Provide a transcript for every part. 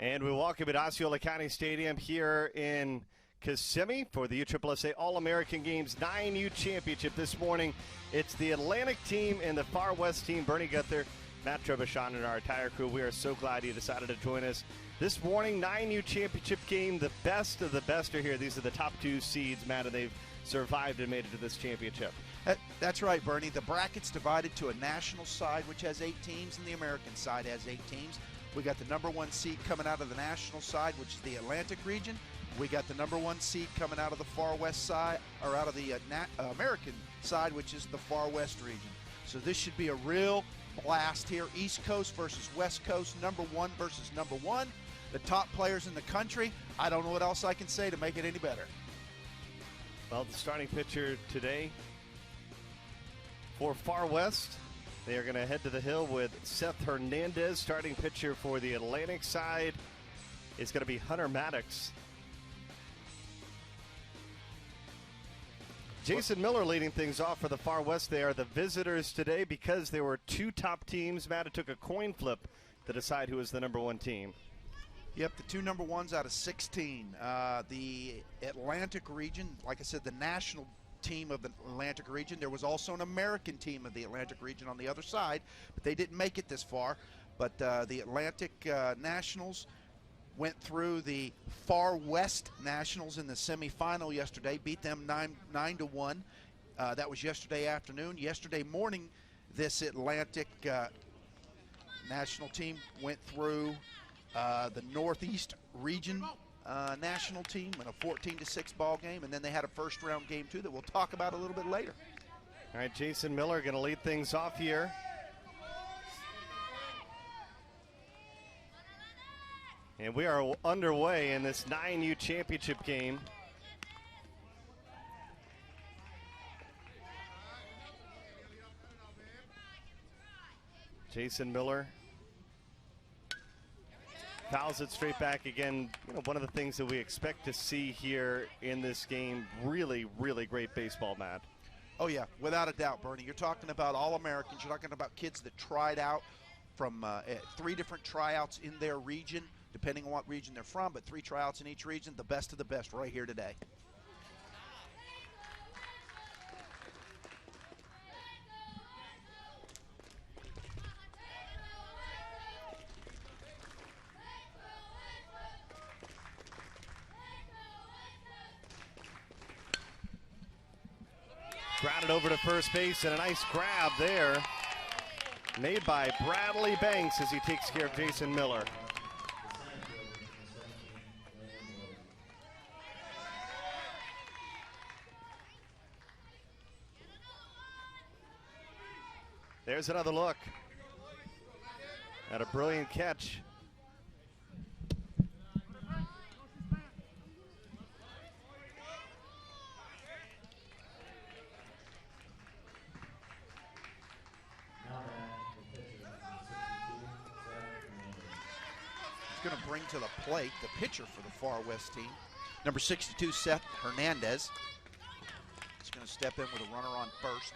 And we welcome at Osceola County Stadium here in Kissimmee for the USSSA All-American Games 9U Championship this morning. It's the Atlantic team and the Far West team. Bernie Gunther, Matt Trebashon, and our entire crew. We are so glad you decided to join us this morning. 9U Championship game. The best of the best are here. These are the top two seeds, Matt, and they've survived and made it to this championship. That's right, Bernie. The bracket's divided to a national side, which has 8 teams, and the American side has 8 teams. We got the number 1 seed coming out of the national side, which is the Atlantic region. We got the number 1 seed coming out of the Far West side, or out of the American side, which is the Far West region. So this should be a real blast here. East Coast versus West Coast, number 1 versus number 1. The top players in the country. I don't know what else I can say to make it any better. Well, the starting pitcher today for Far West, they are going to head to the hill with Seth Hernandez. Starting pitcher for the Atlantic side is going to be Hunter Maddox. Jason Miller leading things off for the Far West. They are the visitors today because there were 2 top teams. Matt, it took a coin flip to decide who was the number 1 team. Yep, the 2 number 1s out of 16. The Atlantic region, like I said, the national team of the Atlantic region. There was also an American team of the Atlantic region on the other side, but they didn't make it this far. But the Atlantic Nationals went through the Far West Nationals in the semifinal yesterday, beat them 9-1. That was yesterday afternoon. Yesterday morning, this Atlantic national team went through the Northeast region national team in a 14-6 ball game, and then they had a first-round game too that we'll talk about a little bit later. All right, Jason Miller going to lead things off here. And we are underway in this 9U championship game. Jason Miller fouls it straight back again. You know, one of the things that we expect to see here in this game, really, really great baseball, Matt. Oh, yeah, without a doubt, Bernie. You're talking about All-Americans. You're talking about kids that tried out from 3 different tryouts in their region, depending on what region they're from, but 3 tryouts in each region, the best of the best right here today. Grounded over to first base, and a nice grab there made by Bradley Banks as he takes care of Jason Miller. There's another look at a brilliant catch. Going to bring to the plate the pitcher for the Far West team, number 62, Seth Hernandez. He's going to step in with a runner on first.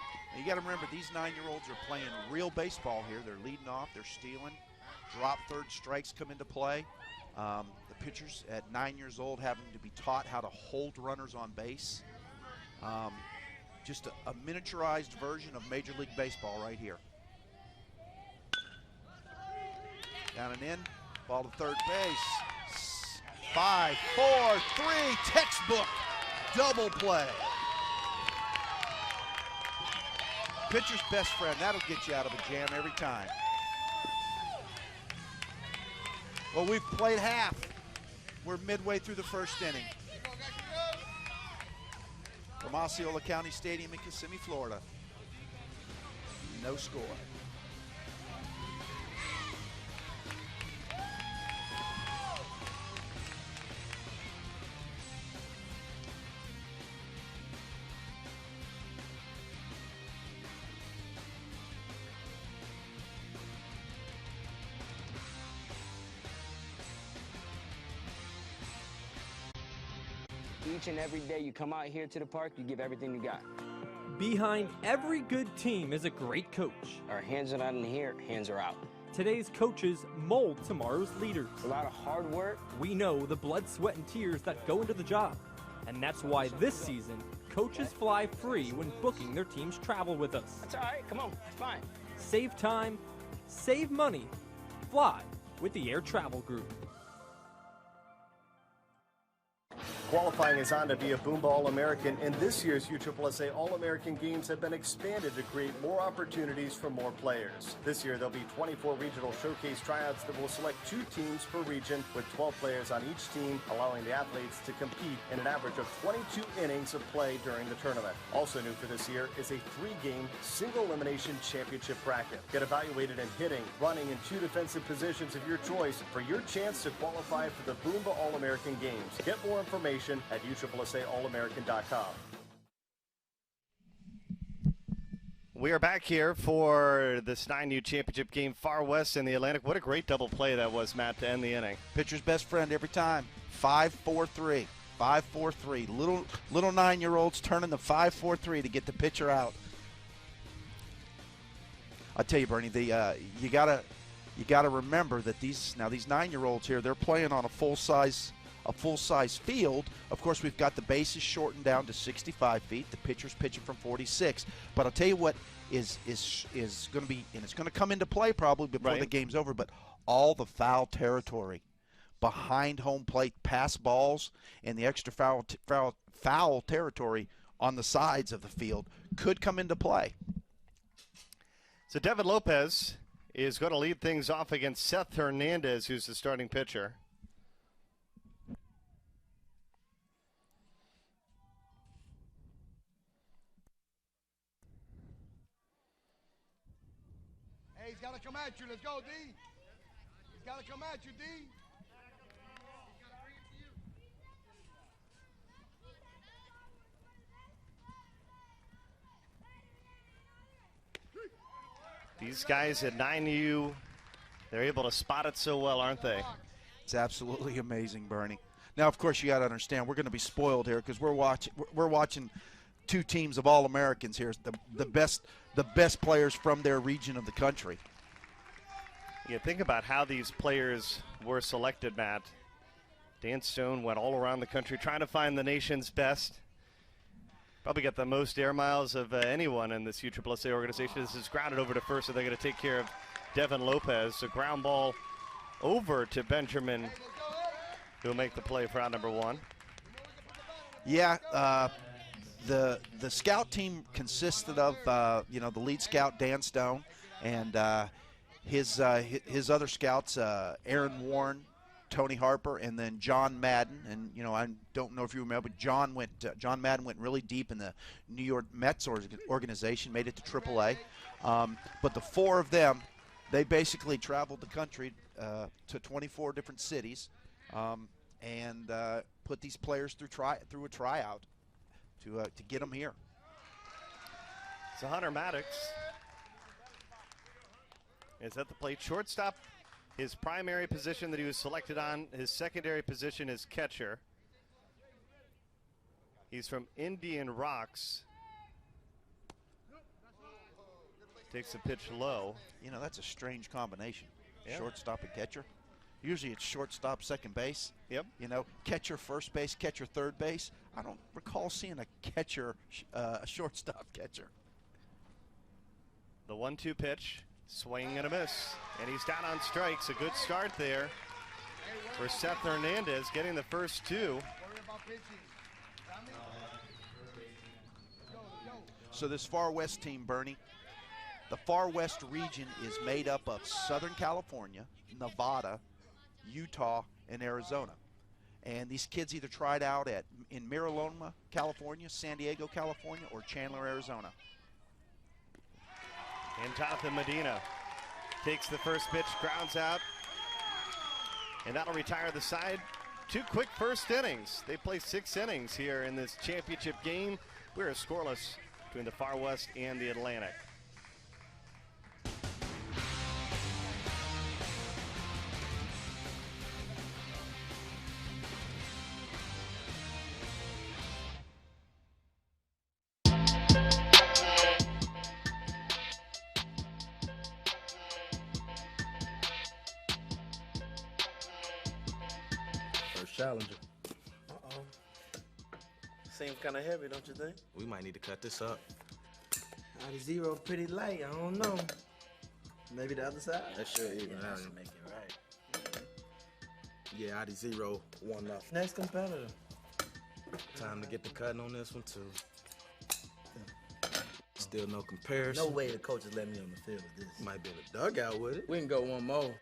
Now you got to remember, these 9-year-olds are playing real baseball here. They're leading off, they're stealing. Drop third strikes come into play. The pitchers at 9 years old having to be taught how to hold runners on base. Just a miniaturized version of Major League Baseball right here. Down and in, ball to third base. 5, 4, 3, textbook double play. Pitcher's best friend, that'll get you out of a jam every time. Well, we've played half. We're midway through the first inning. From Osceola County Stadium in Kissimmee, Florida. No score. Each and every day you come out here to the park, you give everything you got. Behind every good team is a great coach. Our hands are not in here, hands are out. Today's coaches mold tomorrow's leaders. It's a lot of hard work. We know the blood, sweat, and tears that go into the job. And that's why this season, coaches fly free when booking their team's travel with us. That's all right. Come on. It's fine. Save time, save money, fly with the Air Travel Group. Qualifying is on to be a Boomba All-American, and this year's USSSA All-American Games have been expanded to create more opportunities for more players. This year, there'll be 24 regional showcase tryouts that will select 2 teams per region, with 12 players on each team, allowing the athletes to compete in an average of 22 innings of play during the tournament. Also new for this year is a 3-game single-elimination championship bracket. Get evaluated in hitting, running, and 2 defensive positions of your choice for your chance to qualify for the Boomba All-American Games. Get more information at USSSAallamerican.com. We are back here for this 9U championship game, Far West in the Atlantic. What a great double play that was, Matt, to end the inning. Pitcher's best friend every time. 5-4-3. 5-4-3. Little 9-year-olds turning the 5-4-3 to get the pitcher out. I'll tell you, Bernie, you gotta remember that these 9-year-olds here, they're playing on a full-size field. Of course, we've got the bases shortened down to 65 feet. The pitcher's pitching from 46. But I'll tell you what is going to be, and it's going to come into play probably before the game's over, but all the foul territory behind home plate, pass balls, and the extra foul territory on the sides of the field could come into play. So Devin Lopez is going to lead things off against Seth Hernandez, who's the starting pitcher. He's got to come at you. Let's go, D. He's got to come at you, D. These guys at 9U, they're able to spot it so well, aren't they? It's absolutely amazing, Bernie. Now, of course, you got to understand we're going to be spoiled here because we're watching 2 teams of All-Americans here, the best players from their region of the country. Yeah, think about how these players were selected, Matt. Dan Stone went all around the country trying to find the nation's best. Probably got the most air miles of anyone in this USSSA organization. This is grounded over to first, so they're going to take care of Devin Lopez. A ground ball over to Benjamin, who'll make the play for out number 1. Yeah, the scout team consisted of the lead scout Dan Stone and his other scouts Aaron Warren, Tony Harper, and then John Madden. And I don't know if you remember, but John Madden went really deep in the New York Mets organization, made it to AAA. But the 4 of them, they basically traveled the country to 24 different cities and put these players through a tryout to get them here. So Hunter Maddox is at the plate. Shortstop, his primary position that he was selected on. His secondary position is catcher. He's from Indian Rocks. Takes the pitch low. That's a strange combination. Yeah. Shortstop and catcher. Usually it's shortstop, second base. Yep. Catcher, first base, catcher, third base. I don't recall seeing a catcher, a shortstop catcher. The 1-2 pitch, swing and a miss. And he's down on strikes. A good start there for Seth Hernandez, getting the first 2. So this Far West team, Bernie, the Far West region is made up of Southern California, Nevada, Utah, and Arizona. And these kids either tried out in Miraloma, California, San Diego, California, or Chandler, Arizona. And Jonathan Medina takes the first pitch, grounds out, and that'll retire the side. 2 quick first innings. They play 6 innings here in this championship game. We're scoreless between the Far West and the Atlantic. challenger. Uh-oh. Seems kind of heavy, don't you think? We might need to cut this up. Out zero pretty light. I don't know. Maybe the other side? That should even Yeah, out. that should make it right. Yeah, ID zero, 1-0. Next competitor. Time to get the cutting on this one, too. Still no comparison. No way the coaches let me on the field with this. Might be in the dugout with it. We can go one more.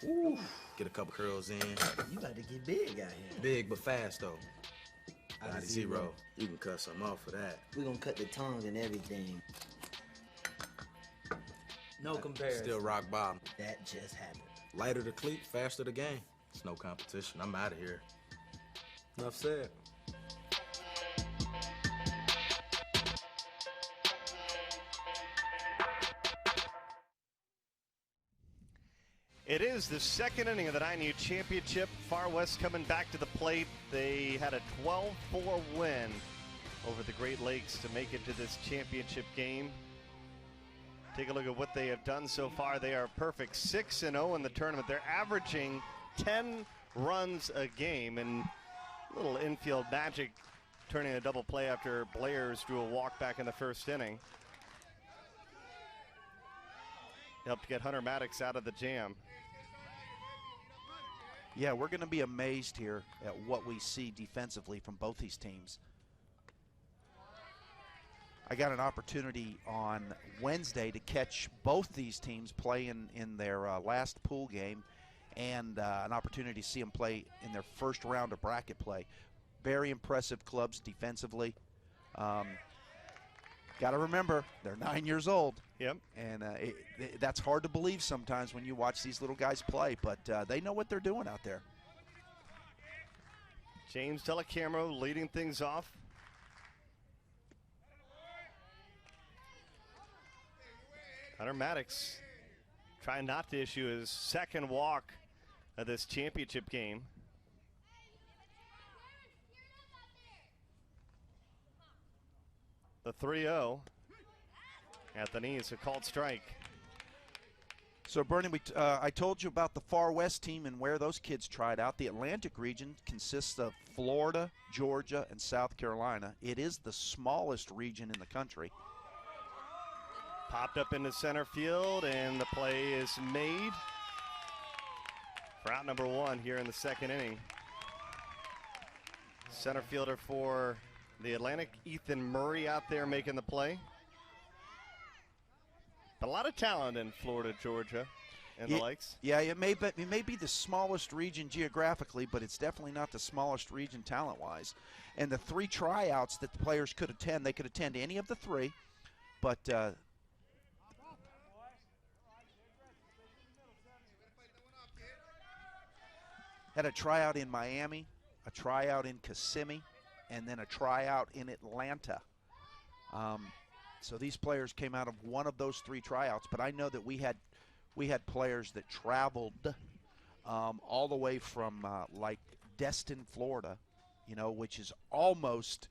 Ooh. Get a couple curls in. You about to get big out here. Big but fast, though. ID zero. You can cut some off for that. We're going to cut the tongue and everything. No comparison. Still rock bottom. That just happened. Lighter the cleat, faster the game. It's no competition. I'm out of here. Enough said. It is the second inning of the 9U championship. Far West coming back to the plate. They had a 12-4 win over the Great Lakes to make it to this championship game. Take a look at what they have done so far. They are perfect 6-0 in the tournament. They're averaging 10 runs a game, and a little infield magic turning a double play after Blair's drew a walk back in the first inning. Helped get Hunter Maddox out of the jam. Yeah, we're going to be amazed here at what we see defensively from both these teams. I got an opportunity on Wednesday to catch both these teams play in their last pool game, and an opportunity to see them play in their first round of bracket play. Very impressive clubs defensively. Got to remember, they're 9 years old. Yep. And that's hard to believe sometimes when you watch these little guys play, but they know what they're doing out there. James Delacamero leading things off. Hunter Maddox trying not to issue his second walk of this championship game. The 3-0 at the knees, a called strike. So, Bernie, I told you about the Far West team and where those kids tried out. The Atlantic region consists of Florida, Georgia, and South Carolina. It is the smallest region in the country. Popped up into center field, and the play is made for out number one here in the second inning. Center fielder for the Atlantic, Ethan Murray, out there making the play. But a lot of talent in Florida, Georgia, and the likes. Yeah, it may be the smallest region geographically, but it's definitely not the smallest region talent-wise. And the three tryouts that the players could attend, they could attend any of the three, but had a tryout in Miami, a tryout in Kissimmee, and then a tryout in Atlanta. So these players came out of one of those three tryouts, but I know that we had players that traveled all the way from like Destin, Florida, which is almost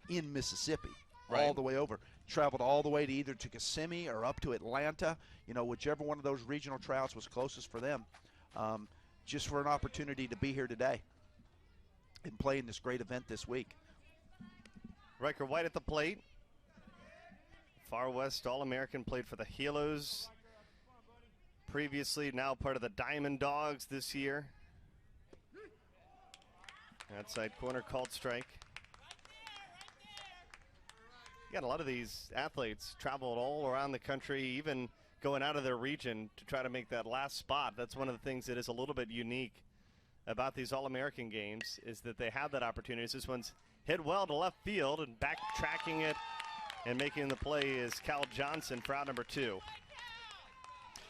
in Mississippi, right, all the way over. Traveled all the way to either to Kissimmee or up to Atlanta, whichever one of those regional tryouts was closest for them, just for an opportunity to be here today and play in this great event this week. Riker White at the plate. Far West All-American, played for the Halos previously, now part of the Diamond Dogs this year. Outside corner, called strike. You got a lot of these athletes traveled all around the country, even going out of their region to try to make that last spot. That's one of the things that is a little bit unique about these All-American games, is that they have that opportunity. This one's hit well to left field, and backtracking it and making the play is Cal Johnson for out number two.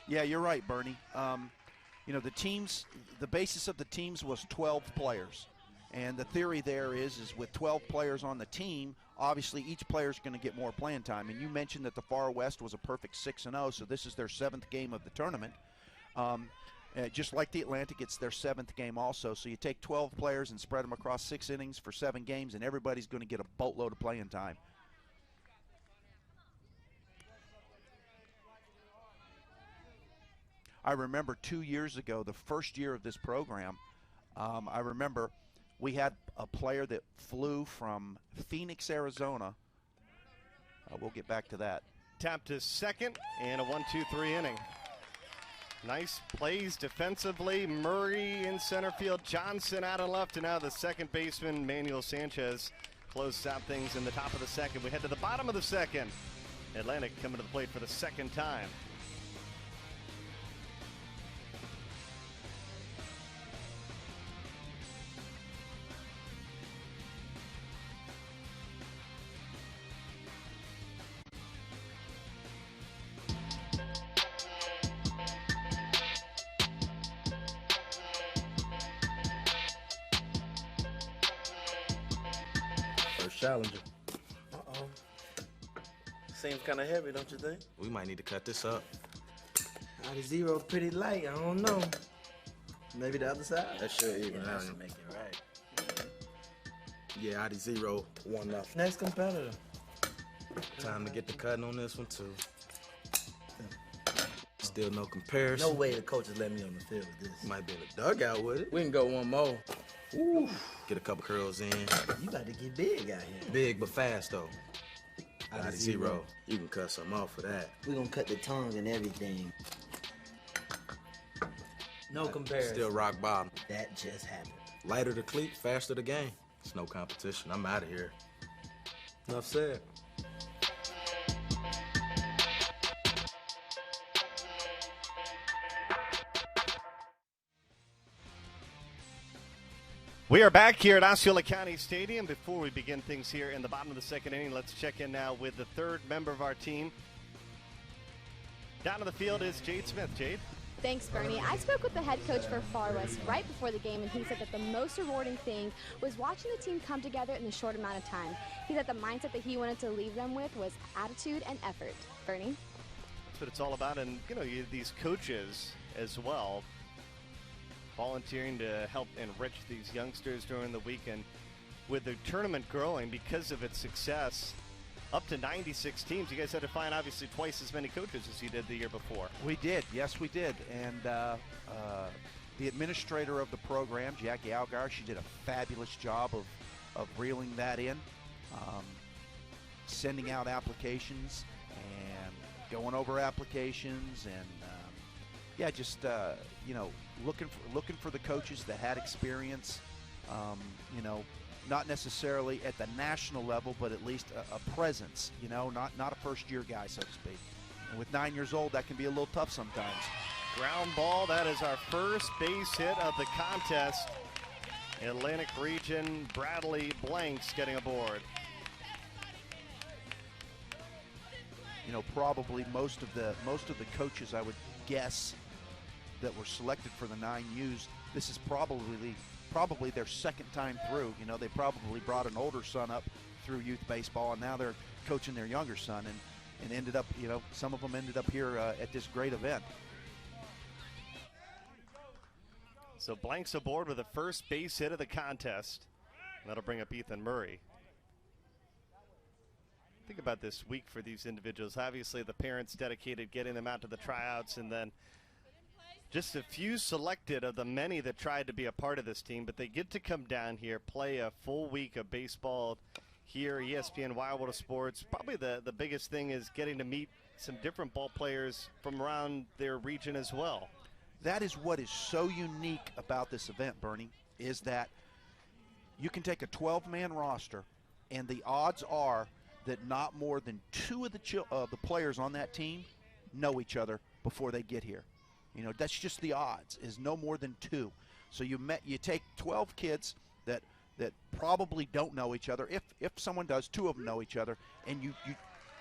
Yeah, you're right, Bernie. The teams, the basis of the teams was 12 players. And the theory there is with 12 players on the team, obviously each player is going to get more playing time. And you mentioned that the Far West was a perfect 6-0, so this is their 7th game of the tournament. Just like the Atlantic, it's their 7th game also. So you take 12 players and spread them across 6 innings for 7 games, and everybody's going to get a boatload of playing time. I remember 2 years ago, the first year of this program, I remember we had a player that flew from Phoenix, Arizona. We'll get back to that. Tapped his second and a 1-2-3 inning. Nice plays defensively. Murray in center field, Johnson out on left, and now the second baseman, Manuel Sanchez, closed out things in the top of the second. We head to the bottom of the second. Atlantic coming to the plate for the second time. Challenger. Uh-oh. Seems kind of heavy, don't you think? We might need to cut this up. Out of zero, pretty light. I don't know. Maybe the other side? That should even that out. should make it right. Yeah, out of zero, 1-0. Next competitor. Time to get the cutting on this one, too. Still no comparison. No way the coaches let me on the field with this. Might be in the dugout with it. We can go one more. Ooh. Get a couple curls in. You about to get big out here. Big but fast, though. Out of zero. You can cut some off for that. We're going to cut the tongue and everything. No comparison. Still rock bottom. That just happened. Lighter the cleat, faster the game. It's no competition. I'm out of here. Enough said. We are back here at Osceola County Stadium. Before we begin things here in the bottom of the second inning, let's check in now with the third member of our team. Down to the field is Jade Smith. Jade? Thanks, Bernie. I spoke with the head coach for Far West right before the game, and he said that the most rewarding thing was watching the team come together in a short amount of time. He said the mindset that he wanted to leave them with was attitude and effort. Bernie? That's what it's all about, and, you know, these coaches as well, volunteering to help enrich these youngsters during the weekend. With the tournament growing because of its success, up to 96 teams, you guys had to find obviously twice as many coaches as you did the year before. We did, yes we did, and the administrator of the program, Jackie Algar, she did a fabulous job of reeling that in, sending out applications and going over applications, and yeah, just you know, looking for the coaches that had experience, you know, not necessarily at the national level, but at least a presence, you know, not a first-year guy, so to speak. And with 9 years old, that can be a little tough sometimes. Ground ball, that is our first base hit of the contest. Atlantic Region, Bradley Blanks getting aboard. You know, probably most of the coaches, I would guess, that were selected for the 9Us, this is probably their second time through. You know, they probably brought an older son up through youth baseball, and now they're coaching their younger son, and ended up, you know, some of them ended up here at this great event. So Blanks aboard with the first base hit of the contest. That'll bring up Ethan Murray. Think about this week for these individuals. Obviously, the parents dedicated getting them out to the tryouts, and then just a few selected of the many that tried to be a part of this team, but they get to come down here, play a full week of baseball here, ESPN Wildwater Sports. Probably the biggest thing is getting to meet some different ball players from around their region as well. That is what is so unique about this event, Bernie, is that you can take a 12-man roster, and the odds are that not more than two of the players on that team know each other before they get here. You know, that's just the odds, is no more than two. So you take 12 kids that probably don't know each other. If someone does, two of them know each other, and you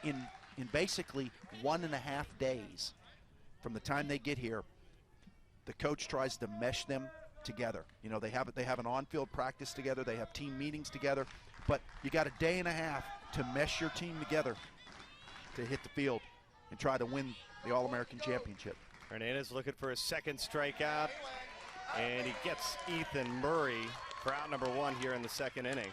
in basically 1.5 days from the time they get here, the coach tries to mesh them together. You know, they have an on-field practice together, they have team meetings together, but you got a day and a half to mesh your team together to hit the field and try to win the All-American Championship. Hernandez looking for a second strikeout, and he gets Ethan Murray for out number one here in the second inning.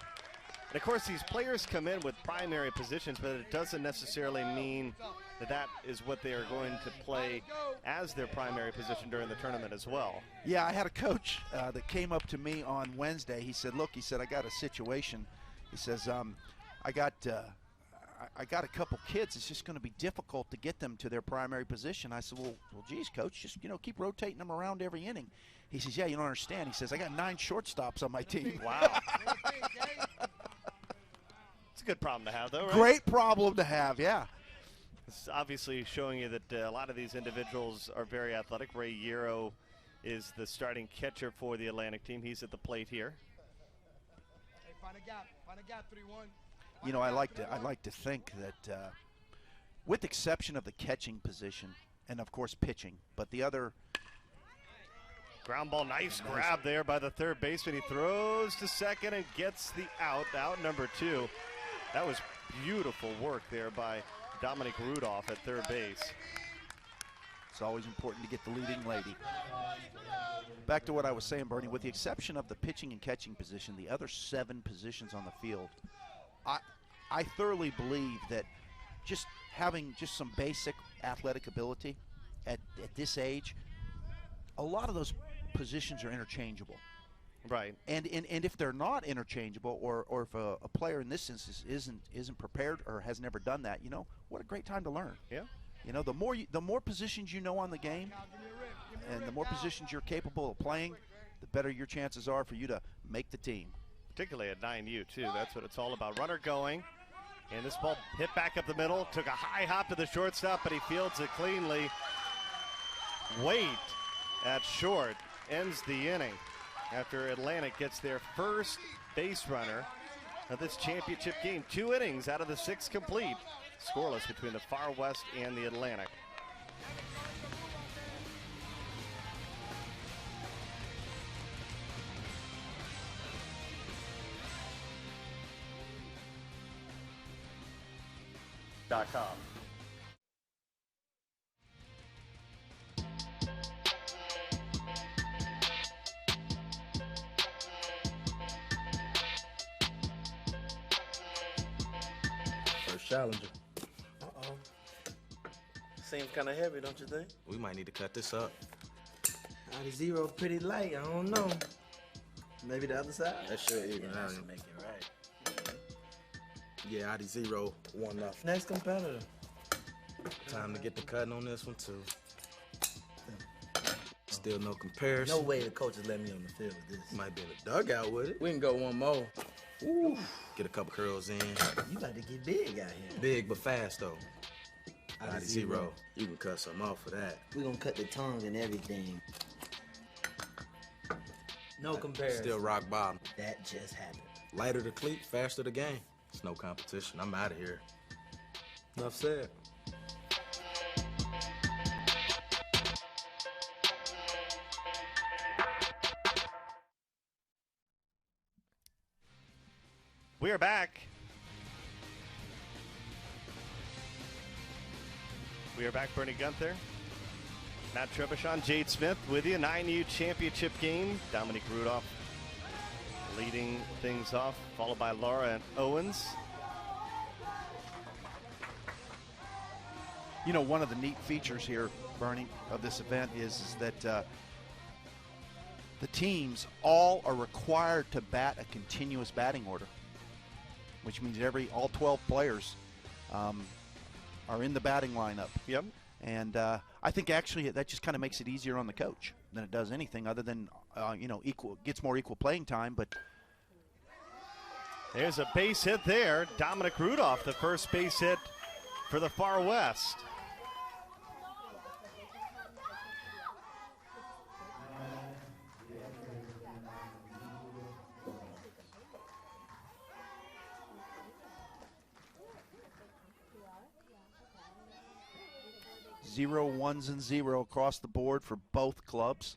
And of course, these players come in with primary positions, but it doesn't necessarily mean that is what they are going to play as their primary position during the tournament as well. Yeah, I had a coach that came up to me on Wednesday. He said, look, he said, I got a situation. He says, I got a couple kids. It's just going to be difficult to get them to their primary position. I said, well, geez, coach, just, keep rotating them around every inning. He says, yeah, you don't understand. He says, I got 9 shortstops on my team. Wow. It's a good problem to have, though, right? Great problem to have, yeah. It's obviously showing you that a lot of these individuals are very athletic. Ray Yero is the starting catcher for the Atlantic team. He's at the plate here. Hey, find a gap. Find a gap, 3-1. I like to think that, with exception of the catching position and of course pitching, but the other ground ball, nice grab there by the third baseman. He throws to second and gets the out number 2. That was beautiful work there by Dominique Rudolph at third base. It's always important to get the leading lady. Back to what I was saying, Bernie, with the exception of the pitching and catching position, the other 7 positions on the field, I thoroughly believe that just having just some basic athletic ability at this age, a lot of those positions are interchangeable. Right. And if they're not interchangeable, or if a player in this instance isn't prepared or has never done that, what a great time to learn. Yeah. The more positions you know on the game, and the more positions you're capable of playing, the better your chances are for you to make the team. Particularly at 9U too. That's what it's all about. Runner going, and this ball hit back up the middle. Took a high hop to the shortstop, but he fields it cleanly. White at short ends the inning after Atlantic gets their first base runner of this championship game. 2 innings out of the 6 complete. Scoreless between the Far West and the Atlantic. .com. First challenger. Uh-oh. Seems kind of heavy, don't you think? We might need to cut this up. Out of 0 pretty light. I don't know. Maybe the other side? That should even out. Make it right. Yeah, out of 0, 1-0. Next competitor. Time to get the cutting on this one, too. Still no comparison. No way the coach is letting me on the field with this. Might be in the dugout with it. We can go one more. Ooh. Get a couple curls in. You about to get big out here. Big but fast, though. Out of 0. 0. You can cut something off for that. We're going to cut the tongue and everything. No comparison. Still rock bottom. That just happened. Lighter the cleat, faster the game. It's no competition. I'm out of here. Enough said. We are back. We are back, Bernie Gunther, Matt Trebuchet, Jade Smith with you. 9U championship game. Dominique Rudolph leading things off, followed by Laura and Owens. One of the neat features here, Bernie, of this event is that the teams all are required to bat a continuous batting order, which means all 12 players are in the batting lineup. Yep. And I think actually that just kind of makes it easier on the coach than it does anything other than, gets more equal playing time. But there's a base hit there. Dominique Rudolph, the first base hit for the Far West. Zero, 1s, and 0 across the board for both clubs.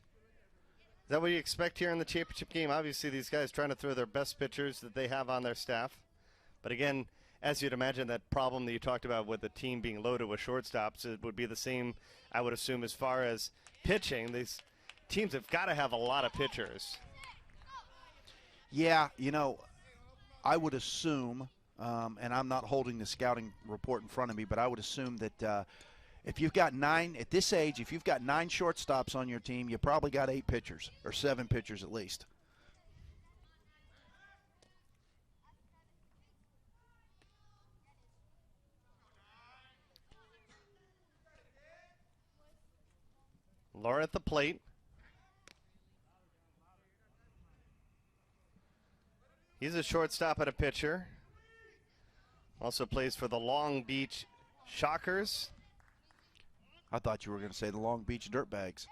Is that what you expect here in the championship game? Obviously, these guys trying to throw their best pitchers that they have on their staff. But again, as you'd imagine, that problem that you talked about with the team being loaded with shortstops, it would be the same, I would assume, as far as pitching. These teams have got to have a lot of pitchers. Yeah, I would assume and I'm not holding the scouting report in front of me, but I would assume that if you've got 9, at this age, if you've got 9 shortstops on your team, you probably got 8 pitchers, or 7 pitchers at least. Laura at the plate. He's a shortstop and a pitcher. Also plays for the Long Beach Shockers. I thought you were going to say the Long Beach Dirtbags.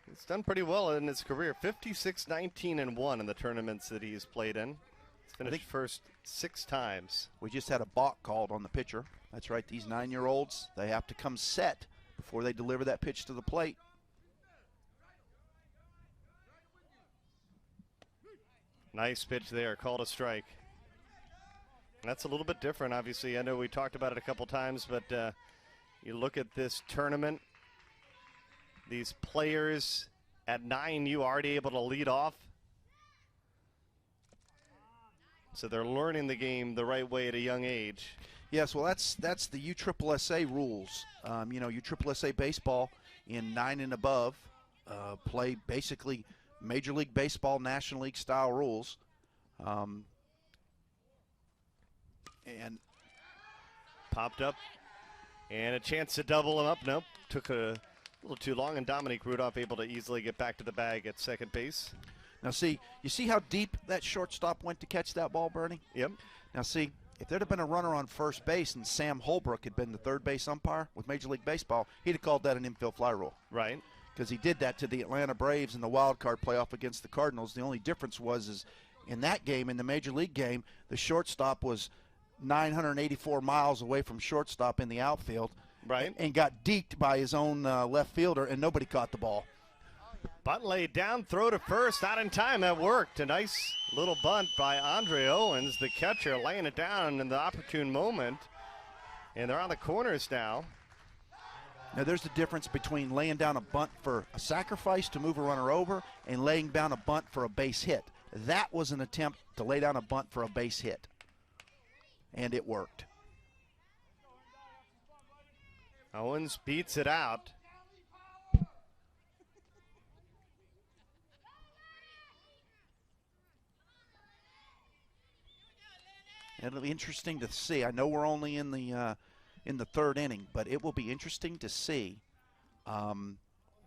He's done pretty well in his career. 56-19-1 in the tournaments that he's played in. He's finished first 6 times. We just had a balk called on the pitcher. That's right, these 9-year-olds, they have to come set before they deliver that pitch to the plate. Nice pitch there, called a strike. That's a little bit different, obviously. I know we talked about it a couple times, but you look at this tournament, these players at 9, you already able to lead off. So they're learning the game the right way at a young age. Yes, well, that's the USSSA rules. You know, USSSA baseball in 9 and above play basically Major League Baseball, National League style rules. And popped up, and a chance to double him up. Nope, took a little too long, and Dominique Rudolph able to easily get back to the bag at second base. Now, see, you see how deep that shortstop went to catch that ball, Bernie? Yep. Now, see, if there'd have been a runner on first base and Sam Holbrook had been the third base umpire with Major League Baseball, he'd have called that an infield fly rule. Right. Because he did that to the Atlanta Braves in the wild card playoff against the Cardinals. The only difference was in that game, in the Major League game, the shortstop was 984 miles away from shortstop in the outfield. Right. And got deked by his own left fielder, and nobody caught the ball. Bunt laid down, throw to first, not in time. That worked. A nice little bunt by Andre Owens, the catcher, laying it down in the opportune moment. And they're on the corners now. Now, there's the difference between laying down a bunt for a sacrifice to move a runner over and laying down a bunt for a base hit. That was an attempt to lay down a bunt for a base hit. And it worked. Owens beats it out. It'll be interesting to see. I know we're only in the third inning, but it will be interesting to see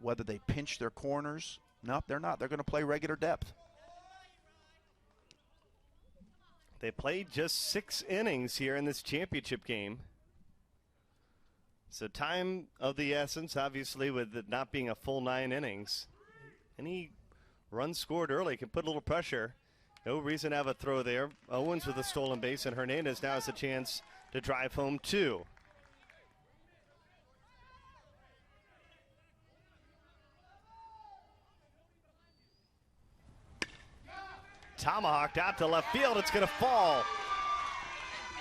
whether they pinch their corners. Nope, they're not. They're going to play regular depth. They played just 6 innings here in this championship game. So time of the essence, obviously, with it not being a full 9 innings. Any run scored early can put a little pressure. No reason to have a throw there. Owens with a stolen base, and Hernandez now has a chance to drive home 2. Tomahawked out to left field. It's going to fall.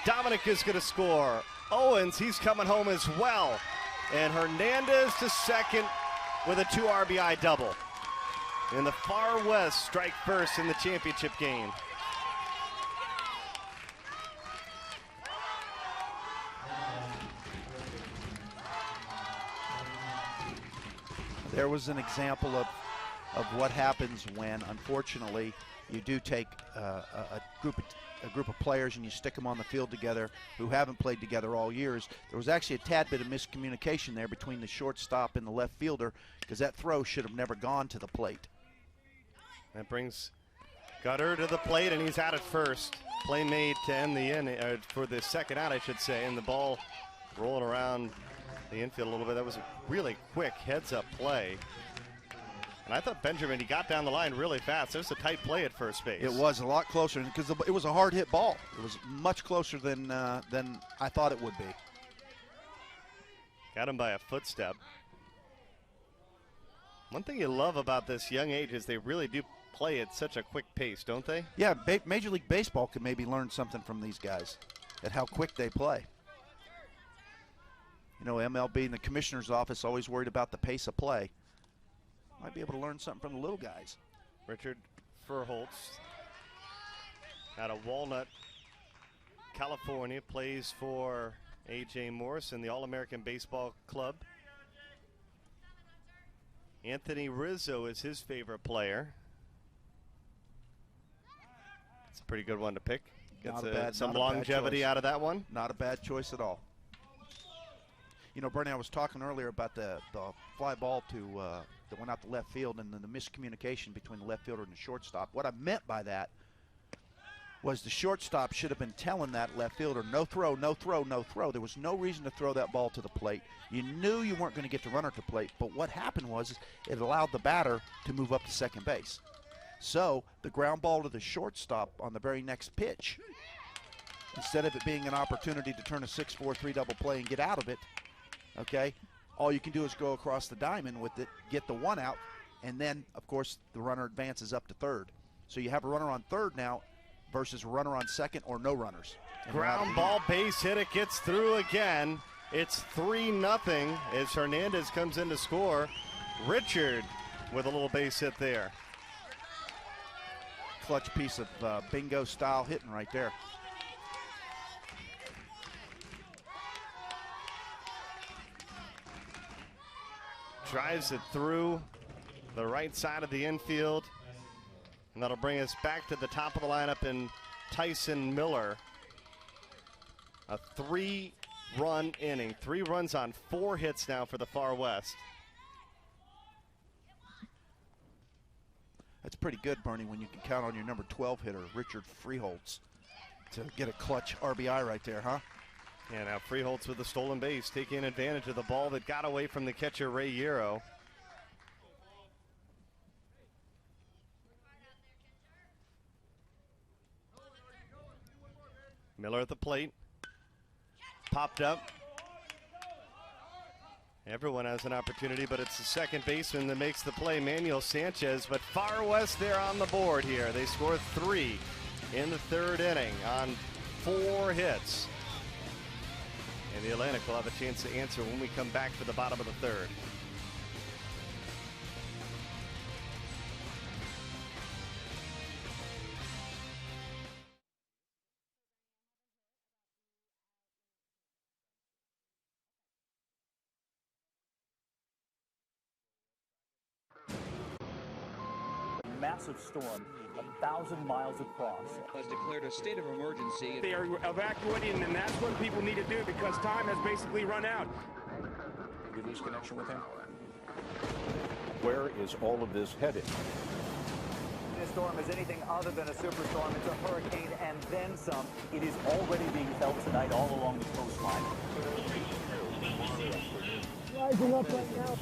Dominic is going to score. Owens, he's coming home as well. And Hernandez to second with a 2 RBI double. In the Far West, strike first in the championship game. There was an example of what happens when, unfortunately, you do take a group of players and you stick them on the field together who haven't played together all years. There was actually a tad bit of miscommunication there between the shortstop and the left fielder, because that throw should have never gone to the plate. That brings Gutter to the plate, and he's out at first. Play made to end the inning, for the second out, I should say, and the ball rolling around the infield a little bit. That was a really quick heads-up play. And I thought Benjamin, he got down the line really fast. It was a tight play at first base. It was a lot closer because it was a hard-hit ball. It was much closer than I thought it would be. Got him by a footstep. One thing you love about this young age is they really do play at such a quick pace, don't they? Yeah, Major League Baseball could maybe learn something from these guys at how quick they play. You know, MLB and the commissioner's office always worried about the pace of play. Might be able to learn something from the little guys. Richard Furholtz out of Walnut, California, plays for A.J. Morris and the All-American Baseball Club. Anthony Rizzo is his favorite player. It's a pretty good one to pick. Gets some longevity out of that one. Not a bad choice at all. You know, Bernie, I was talking earlier about the fly ball that went out to left field and then the miscommunication between the left fielder and the shortstop. What I meant by that was the shortstop should have been telling that left fielder, no throw, no throw, no throw. There was no reason to throw that ball to the plate. You knew you weren't going to get the runner to plate, but what happened was it allowed the batter to move up to second base. So the ground ball to the shortstop on the very next pitch, instead of it being an opportunity to turn a 6-4-3 double play and get out of it, okay, all you can do is go across the diamond with it, get the one out, and then, of course, the runner advances up to third. So you have a runner on third now versus a runner on second or no runners. Ground ball, base hit, it gets through again. It's 3-0 as Hernandez comes in to score. Richard with a little base hit there. Clutch piece of bingo style hitting right there. Drives it through the right side of the infield. And that'll bring us back to the top of the lineup in Tyson Miller. A 3-run inning. 3 runs on 4 hits now for the Far West. That's pretty good, Bernie, when you can count on your number 12 hitter, Richard Freeholtz, to get a clutch RBI right there, huh? Yeah, now Freeholtz with the stolen base, taking advantage of the ball that got away from the catcher, Ray Yarrow. Miller at the plate. Popped up. Everyone has an opportunity, but it's the second baseman that makes the play, Manuel Sanchez. But Far West, they're on the board here. They score 3 in the 3rd inning on 4 hits. And the Atlantic will have a chance to answer when we come back for the bottom of the 3rd. Massive storm, 1,000 miles across. Has declared a state of emergency. They are evacuating, and that's what people need to do because time has basically run out. Did we lose connection with him? Where is all of this headed? This storm is anything other than a superstorm. It's a hurricane and then some. It is already being felt tonight all along the coastline. Rising up right now.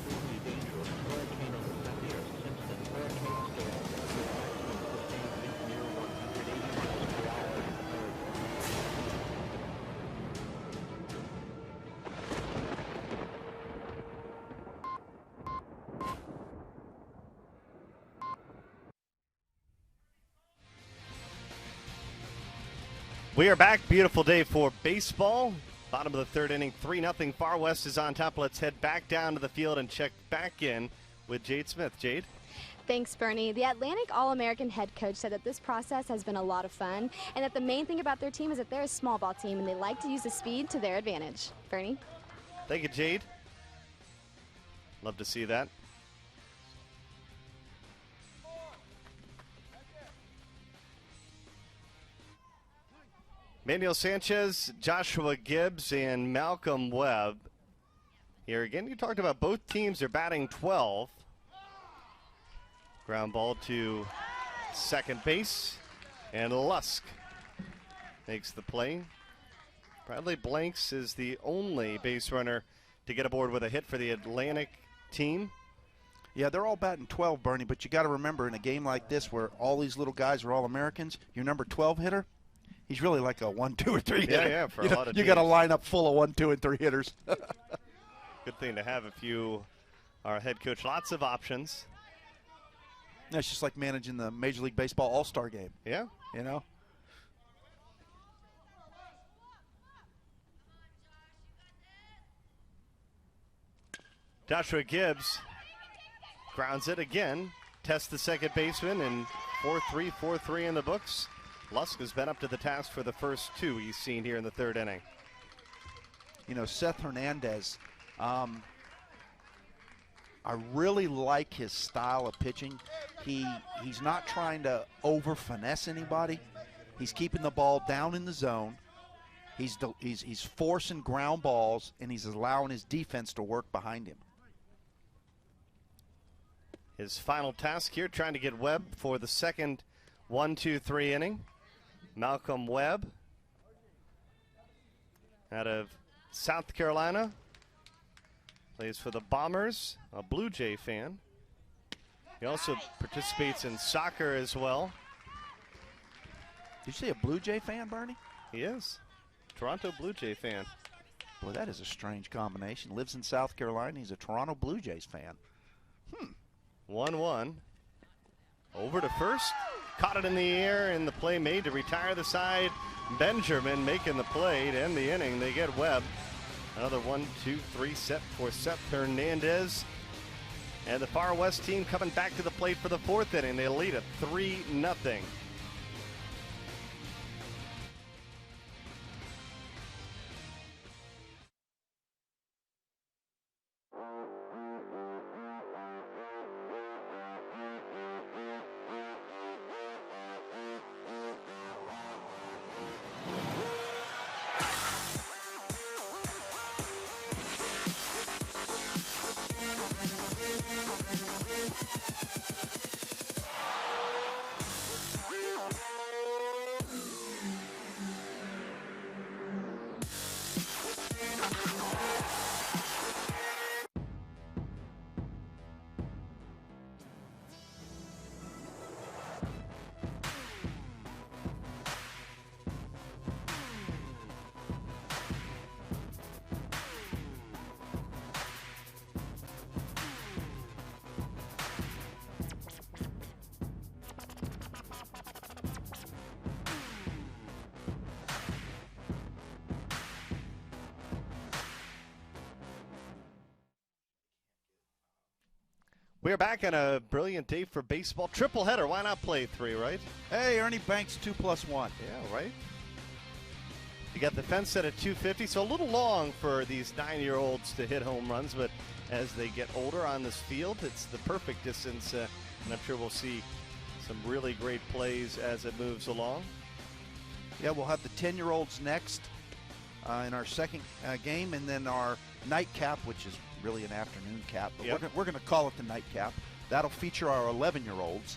We are back. Beautiful day for baseball. Bottom of the 3rd inning, 3-0. Far West is on top. Let's head back down to the field and check back in with Jade Smith. Jade? Thanks, Bernie. The Atlantic All-American head coach said that this process has been a lot of fun and that the main thing about their team is that they're a small ball team and they like to use the speed to their advantage. Bernie? Thank you, Jade. Love to see that. Manuel Sanchez, Joshua Gibbs, and Malcolm Webb. Here again, you talked about both teams are batting 12. Ground ball to second base, and Lusk makes the play. Bradley Blanks is the only base runner to get aboard with a hit for the Atlantic team. Yeah, they're all batting 12, Bernie, but you got to remember in a game like this where all these little guys are all Americans, your number 12 hitter, he's really like a 1, 2, or 3 hitter. Yeah, for a lot of you got a lineup full of 1, 2, and 3 hitters. Good thing to have if you are a head coach. Lots of options. It's just like managing the Major League Baseball All-Star game. Yeah. You know? Joshua Gibbs grounds it again. Tests the second baseman, and 4-3 in the books. Lusk has been up to the task for the first two he's seen here in the third inning. You know, Seth Hernandez, I really like his style of pitching. He's not trying to over-finesse anybody. He's keeping the ball down in the zone. He's forcing ground balls, and he's allowing his defense to work behind him. His final task here, trying to get Webb for the second 1-2-3 inning. Malcolm Webb out of South Carolina. Plays for the Bombers, a Blue Jay fan. He also participates in soccer as well. Did you say a Blue Jay fan, Bernie? He is. Toronto Blue Jay fan. Boy, that is a strange combination. Lives in South Carolina. He's a Toronto Blue Jays fan. 1-1. Over to first. Caught it in the air, and the play made to retire the side. Benjamin making the play to end the inning. They get Webb. Another 1-2-3 set for Seth Hernandez. And the Far West team coming back to the plate for the fourth inning. They lead it 3-0. We're back on a brilliant day for baseball. Triple header. Why not play three, right? Hey, Ernie Banks, 2+1. Yeah, right? You got the fence set at 250, so a little long for these 9-year-olds to hit home runs, but as they get older on this field, it's the perfect distance, and I'm sure we'll see some really great plays as it moves along. Yeah, we'll have the 10-year-olds next in our second game, and then our nightcap, which is really an afternoon cap, but we're going to call it the nightcap. That'll feature our 11-year-olds.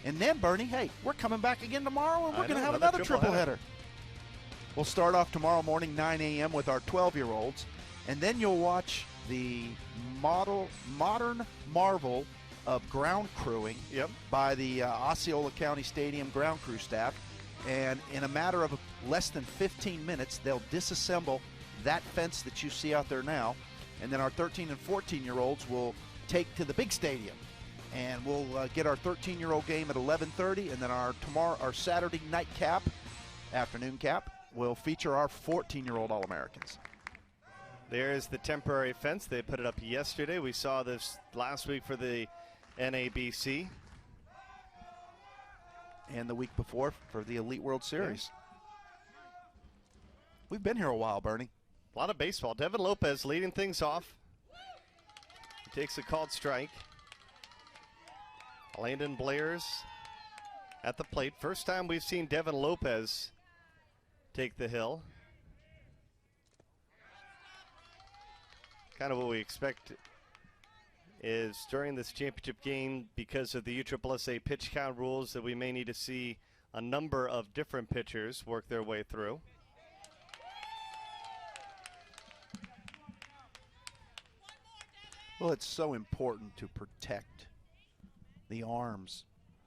And then, Bernie, hey, we're coming back again tomorrow, and we're going to have another triple header. We'll start off tomorrow morning, 9 a.m. with our 12-year-olds, and then you'll watch the modern marvel of ground crewing by the Osceola County Stadium ground crew staff. And in a matter of less than 15 minutes, they'll disassemble that fence that you see out there now. And then our 13 and 14-year-olds will take to the big stadium. And we'll get our 13-year-old game at 11:30. And then our Saturday night cap, afternoon cap, will feature our 14-year-old All-Americans. There's the temporary fence. They put it up yesterday. We saw this last week for the NABC. And the week before for the Elite World Series. We've been here a while, Bernie. A lot of baseball. Devin Lopez leading things off. He takes a called strike. Landon Blair's at the plate. First time we've seen Devin Lopez take the hill. Kind of what we expect is during this championship game, because of the USSSA pitch count rules, that we may need to see a number of different pitchers work their way through. Well, it's so important to protect the arms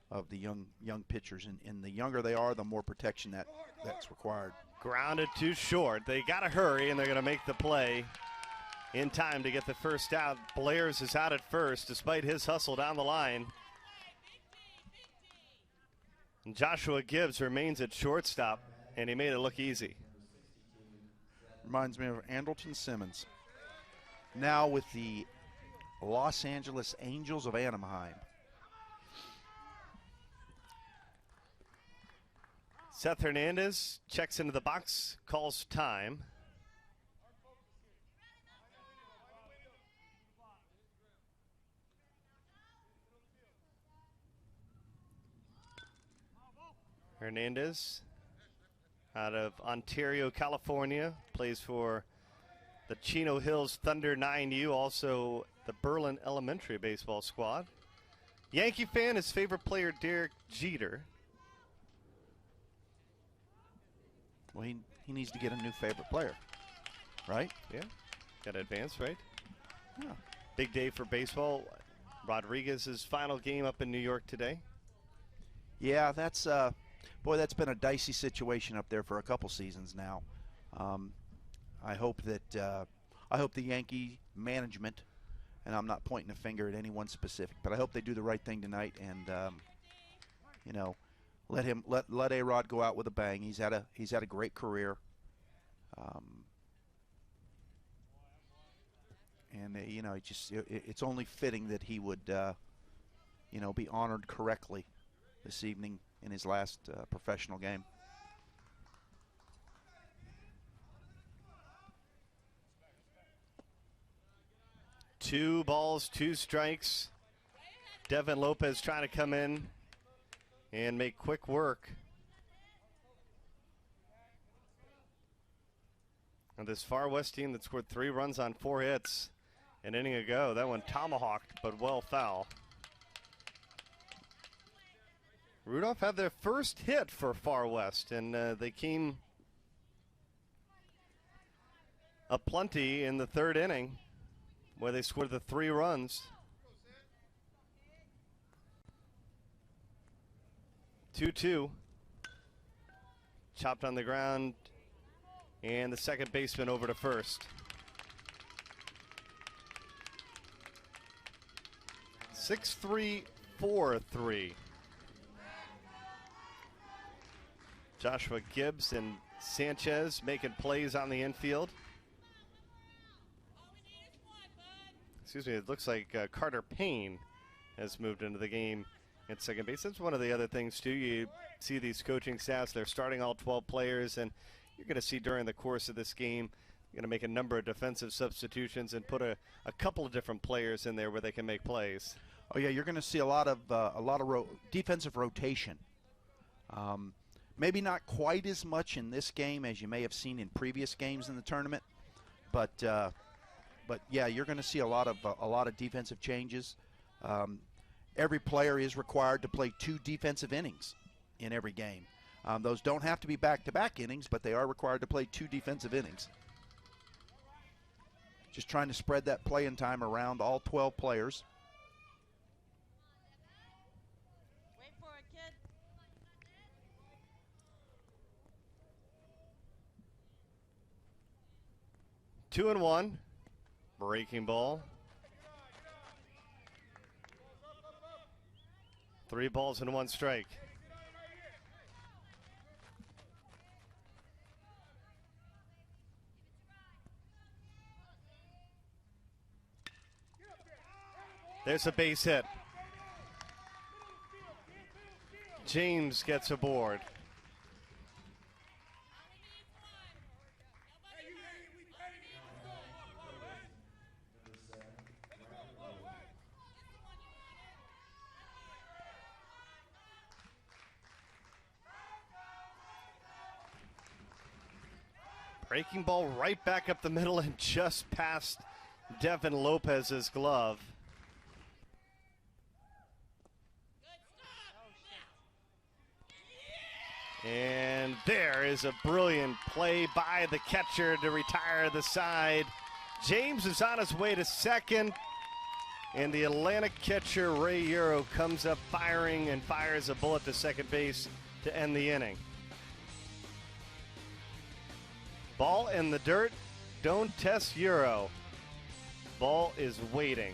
of the young pitchers, and the younger they are, the more protection that's required. Grounded too short. They got to hurry, and they're going to make the play in time to get the first out. Blairs is out at first despite his hustle down the line. And Joshua Gibbs remains at shortstop, and he made it look easy. Reminds me of Andrelton Simmons. Now with the Los Angeles Angels of Anaheim. Seth Hernandez checks into the box, calls time. Hernandez out of Ontario, California, plays for the Chino Hills Thunder 9U, also the Berlin Elementary baseball squad. Yankee fan, his favorite player, Derek Jeter. Well, he needs to get a new favorite player, right? Yeah, got to advance, right? Yeah. Big day for baseball. Rodriguez's final game up in New York today. Yeah, that's boy, that's been a dicey situation up there for a couple seasons now. I hope that I hope the Yankee management, and I'm not pointing a finger at anyone specific, but I hope they do the right thing tonight and you know, let A-Rod go out with a bang. He's had a great career, and you know, it's only fitting that he would you know, be honored correctly this evening in his last professional game. Two balls, two strikes. Devin Lopez trying to come in and make quick work of this Far West team that scored 3 runs on 4 hits an inning ago. That one tomahawked, but well foul. Rudolph had their first hit for Far West, and they came aplenty in the 3rd inning, where they scored the 3 runs. 2-2. Chopped on the ground, and the second baseman over to first. 6-3, 4-3. Joshua Gibbs and Sanchez making plays on the infield. Excuse me, it looks like Carter Payne has moved into the game at second base. That's one of the other things, too. You see these coaching staffs, they're starting all 12 players, and you're going to see during the course of this game, you're going to make a number of defensive substitutions and put a couple of different players in there where they can make plays. Oh, yeah, you're going to see a lot of defensive rotation. Maybe not quite as much in this game as you may have seen in previous games in the tournament, but yeah, you're going to see a lot of defensive changes. Every player is required to play 2 defensive innings in every game. Those don't have to be back-to-back innings, but they are required to play 2 defensive innings. Just trying to spread that playing time around all 12 players. Wait for it, kid. 2-1. Breaking ball. 3 balls and 1 strike. There's a base hit. James gets aboard. Breaking ball right back up the middle and just past Devin Lopez's glove. And there is a brilliant play by the catcher to retire the side. James is on his way to second, and the Atlantic catcher Ray Euro comes up firing and fires a bullet to second base to end the inning. Ball in the dirt. Don't test Euro. Ball is waiting.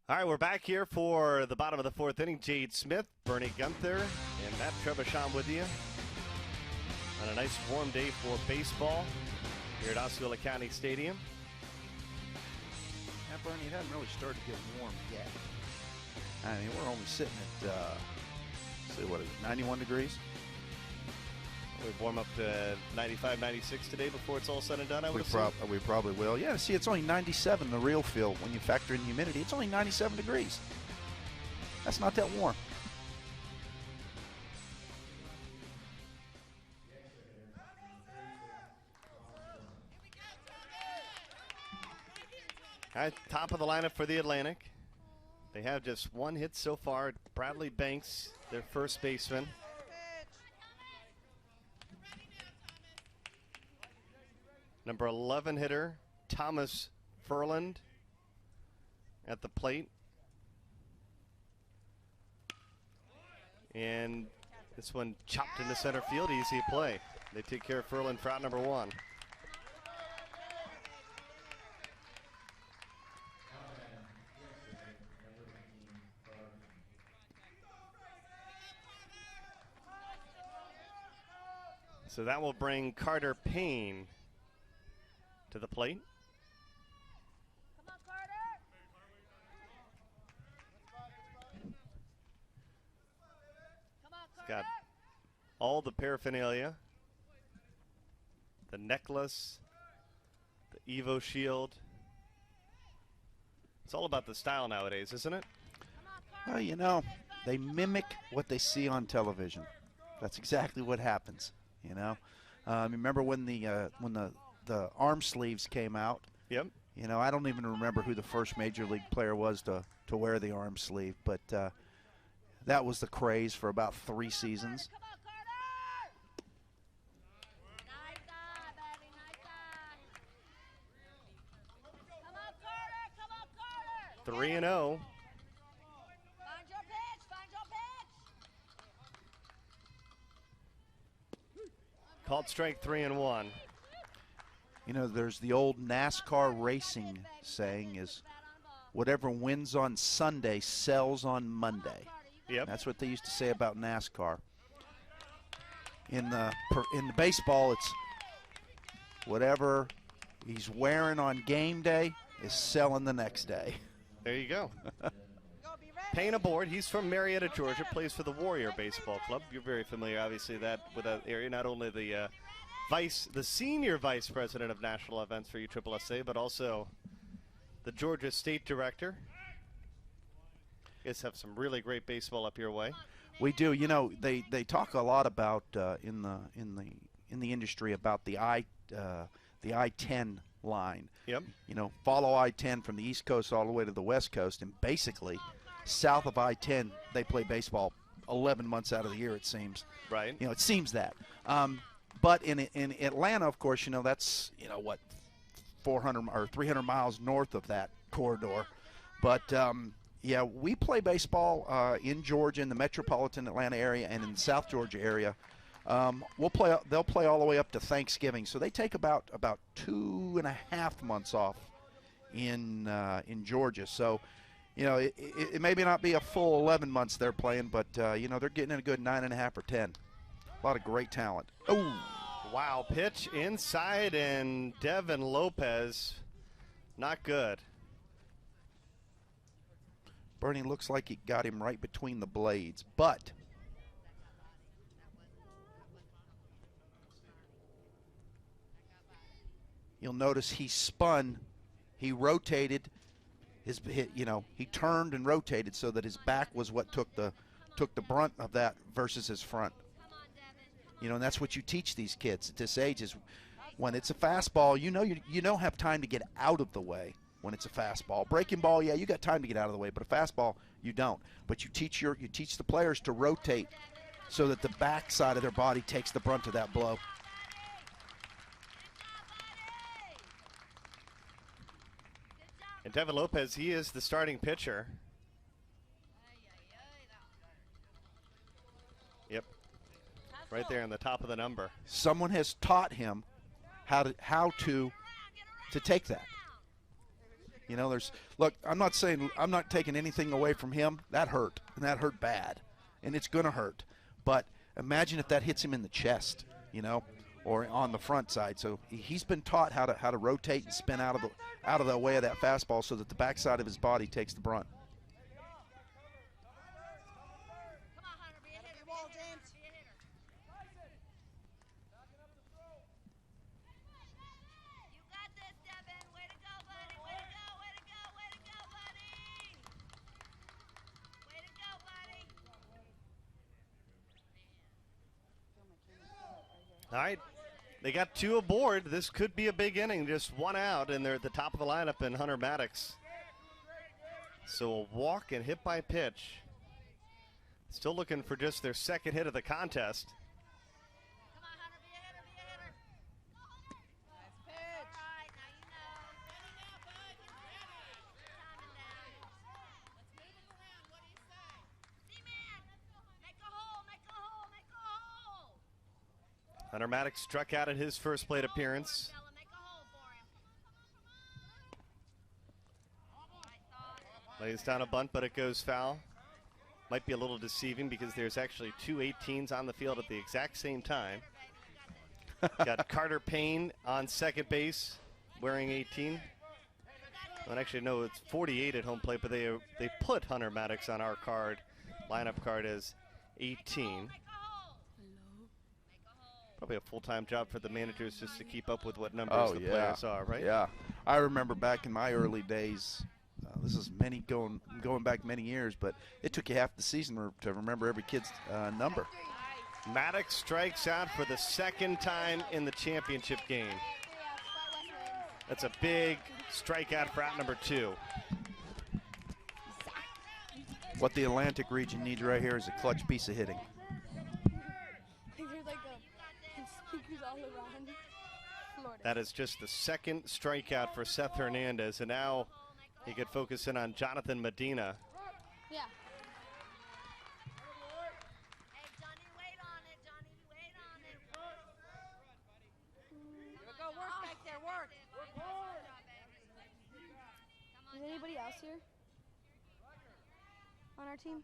All right, we're back here for the bottom of the fourth inning. Jade Smith, Bernie Gunther, and Matt Trebashon with you on a nice warm day for baseball here at Osceola County Stadium. Yeah, Bernie, it hasn't really started to get warm yet. I mean, we're only sitting at, let's see, what is it, 91 degrees? We warm up to 95, 96 today before it's all said and done, I would assume. We probably will. Yeah, see, it's only 97 in the real feel. When you factor in humidity, it's only 97 degrees. That's not that warm. All right, top of the lineup for the Atlantic. They have just one hit so far. Bradley Banks, their first baseman. Number 11 hitter, Thomas Furland at the plate. And this one chopped into center field, easy play. They take care of Furland for out number 1. So that will bring Carter Payne to the plate. Come on, Carter. Come on, He's got all the paraphernalia. The necklace, the Evo shield. It's all about the style nowadays, isn't it? Well, you know, they mimic what they see on television. That's exactly what happens, you know. Remember when the arm sleeves came out? Yep. You know, I don't even remember who the first major league player was to wear the arm sleeve, but that was the craze for about 3 seasons. 3-0. Find your pitch. Called strike 3-1. You know, there's the old NASCAR racing saying is, whatever wins on Sunday sells on Monday. Yep. That's what they used to say about NASCAR. In the baseball, it's whatever he's wearing on game day is selling the next day. There you go. Payne aboard. He's from Marietta, Georgia, plays for the Warrior Baseball Club. You're very familiar, obviously, with that area. Not only the senior vice president of national events for USSSA, but also the Georgia State Director. You guys have some really great baseball up your way. We do. You know, they talk a lot about in the industry about the I-10 line. Yep. You know, follow I-10 from the East Coast all the way to the West Coast, and basically south of I-10 they play baseball 11 months out of the year, it seems. Right. You know, it seems that. But in Atlanta, of course, you know, that's, you know, what, 400 or 300 miles north of that corridor. But yeah, we play baseball in Georgia, in the metropolitan Atlanta area, and in the South Georgia area. They'll play all the way up to Thanksgiving, so they take about 2.5 months off in Georgia. So, you know, it may not be a full 11 months they're playing, but you know, they're getting in a good 9.5 or 10. A lot of great talent. Oh, wow! Pitch inside, and Devin Lopez, not good. Bernie looks like he got him right between the blades, but you'll notice he spun, he rotated, he turned and rotated so that his back was what took the brunt of that versus his front. You know, and that's what you teach these kids at this age is when it's a fastball, you don't have time to get out of the way when it's a fastball. Breaking ball, yeah, you got time to get out of the way, but a fastball, you don't. But you teach the players to rotate so that the back side of their body takes the brunt of that blow. And Devin Lopez, he is the starting pitcher. Yep. Right there on the top of the number. Someone has taught him how to take that. You know, look, I'm not taking anything away from him. That hurt, and that hurt bad, and it's going to hurt. But imagine if that hits him in the chest, you know, or on the front side. So he's been taught how to rotate and spin out of the way of that fastball so that the backside of his body takes the brunt. All right, they got 2 aboard. This could be a big inning, just 1 out, and they're at the top of the lineup in Hunter Maddox. So a walk and hit by pitch. Still looking for just their second hit of the contest. Hunter Maddox struck out at his first plate appearance. Lays down a bunt, but it goes foul. Might be a little deceiving because there's actually 2 18s on the field at the exact same time. Got Carter Payne on second base wearing 18. Well, actually, no, it's 48 at home plate, but they put Hunter Maddox on our lineup card as 18. Probably a full-time job for the managers just to keep up with what numbers the players are, right? Yeah. I remember back in my early days, this is going back many years, but it took you half the season to remember every kid's number. Maddox strikes out for the second time in the championship game. That's a big strikeout for out number 2. What the Atlantic region needs right here is a clutch piece of hitting. That is just the second strikeout for Seth Hernandez, and now he could focus in on Jonathan Medina. Yeah. Go work back there, work. Is anybody else here on our team?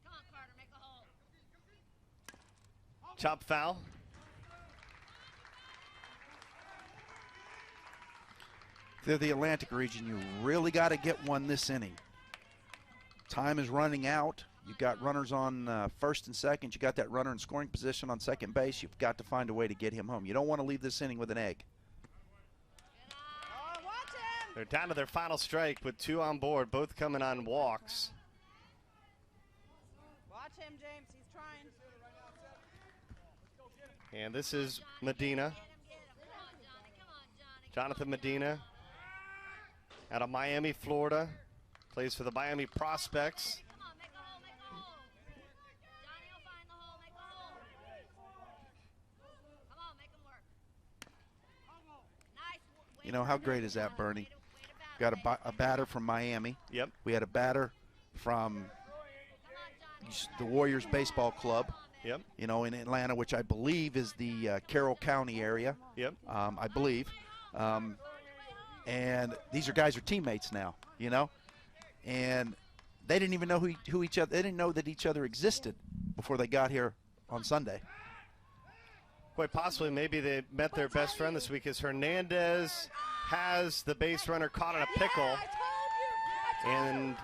Come on, Carter, make a hole. Chop foul. If they're the Atlantic region, you really got to get one this inning. Time is running out. You've got runners on first and second. You got that runner in scoring position on second base. You've got to find a way to get him home. You don't want to leave this inning with an egg. They're down to their final strike with 2 on board, both coming on walks. Watch him, James. He's trying. And this is Medina. Jonathan Medina out of Miami, Florida. Plays for the Miami Prospects. You know, how great is that, Bernie? Got a batter from Miami. Yep. We had a batter from the Warriors Baseball Club. Yep. You know, in Atlanta, which I believe is the Carroll County area. Yep. I believe. And these guys are teammates now, you know. And they didn't even know who each other. They didn't know that each other existed before they got here on Sunday. Quite possibly, maybe they met their best friend this week as Hernandez has the base runner caught in a pickle. And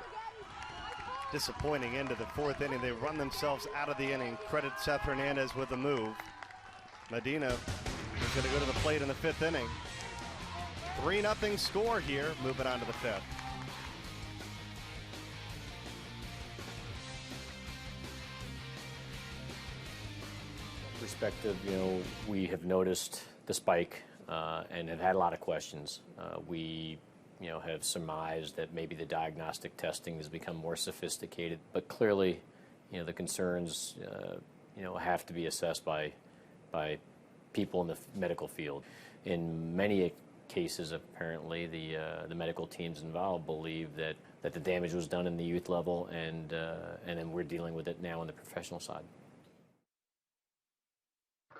disappointing into the 4th inning. They run themselves out of the inning. Credit Seth Hernandez with the move. Medina is going to go to the plate in the 5th inning. 3-0 score here, moving on to the 5th. Perspective, you know, we have noticed the spike and have had a lot of questions. We, you know, have surmised that maybe the diagnostic testing has become more sophisticated, but clearly, you know, the concerns, you know, have to be assessed by people in the medical field. In many cases, apparently, the medical teams involved believe that the damage was done in the youth level, and then we're dealing with it now on the professional side.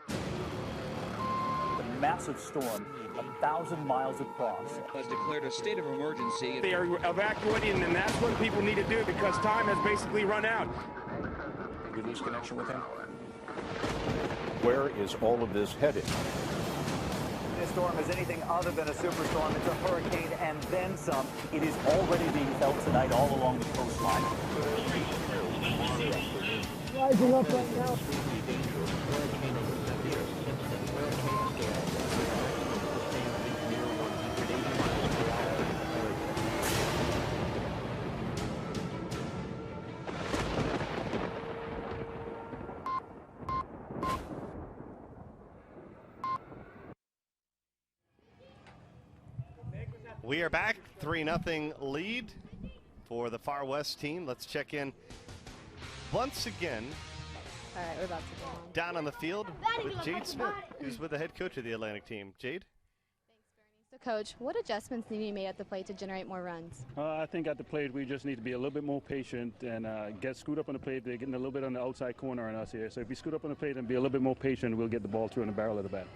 The massive storm 1,000 miles across. Has declared a state of emergency. They are evacuating, and that's what people need to do because time has basically run out. Did we lose connection with him? Where is all of this headed? This storm is anything other than a superstorm. It's a hurricane and then some. It is already being felt tonight all along the coastline. Rising up right now. We are back, 3-0 lead for the Far West team. Let's check in once again. All right, we're about to go on. Down on the field with Jade Smith, who's with the head coach of the Atlantic team. Jade? So, Coach, what adjustments need to be made at the plate to generate more runs? I think at the plate we just need to be a little bit more patient and get screwed up on the plate. They're getting a little bit on the outside corner on us here. So if we scoot up on the plate and be a little bit more patient, we'll get the ball through in the barrel of the bat.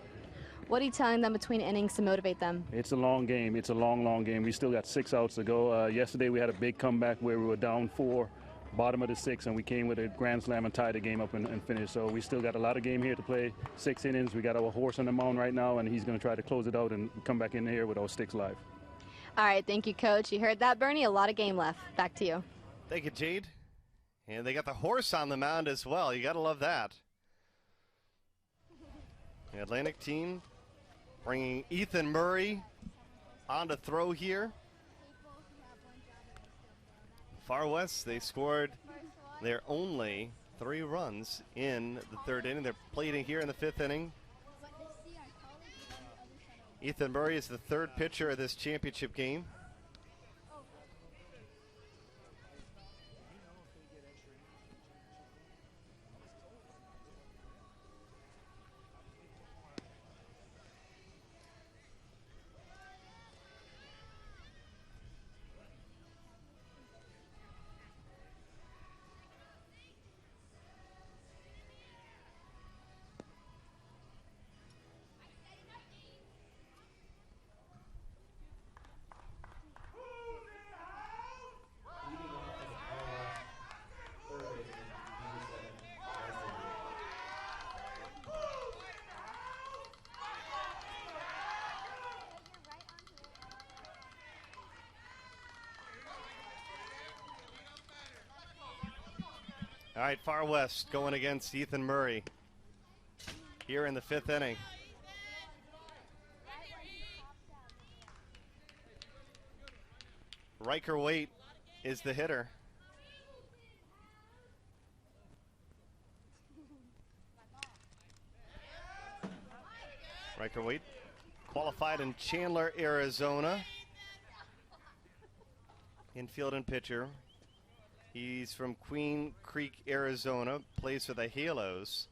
What are you telling them between innings to motivate them? It's a long game. It's a long, long game. We still got 6 outs to go. Yesterday we had a big comeback where we were down 4, bottom of the 6th, and we came with a grand slam and tied the game up and finished. So we still got a lot of game here to play. 6 innings. We got our horse on the mound right now, and he's going to try to close it out and come back in here with our sticks live. All right, thank you, Coach. You heard that, Bernie? A lot of game left. Back to you. Thank you, Jade. And they got the horse on the mound as well. You got to love that. The Atlantic team bringing Ethan Murray on to throw here. Far West, they scored their only 3 runs in the 3rd inning. They're plating here in the 5th inning. Ethan Murray is the 3rd pitcher of this championship game. All right, Far West going against Ethan Murray here in the 5th inning. Riker White is the hitter. Riker White qualified in Chandler, Arizona. Infield and pitcher. He's from Queen Creek, Arizona, plays for the Halos.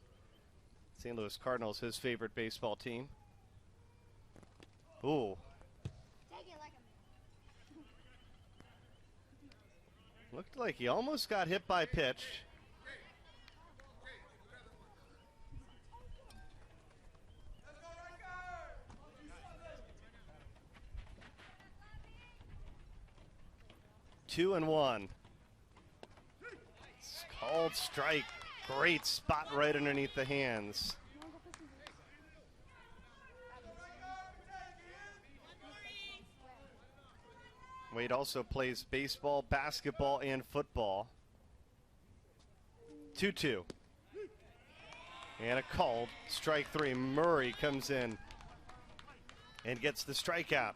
St. Louis Cardinals, his favorite baseball team. Ooh. Looked like he almost got hit by pitch. Two and one. Called strike. Great spot right underneath the hands. Wade also plays baseball, basketball, and football. 2-2. And a called strike 3. Murray comes in and gets the strikeout.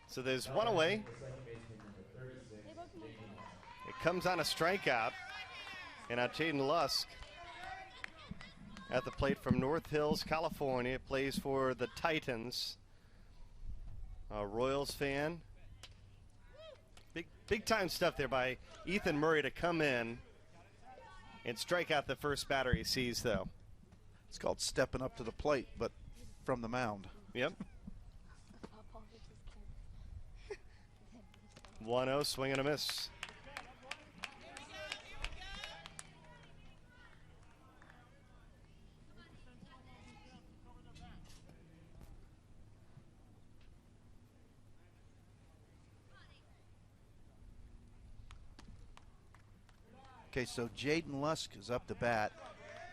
So there's one away. It comes on a strikeout. And now Jaden Lusk at the plate from North Hills, California, plays for the Titans. A Royals fan. Big time stuff there by Ethan Murray to come in and strike out the first batter he sees, though. It's called stepping up to the plate, but from the mound. Yep. 1-0, swing and a miss. Okay, so Jaden Lusk is up to bat,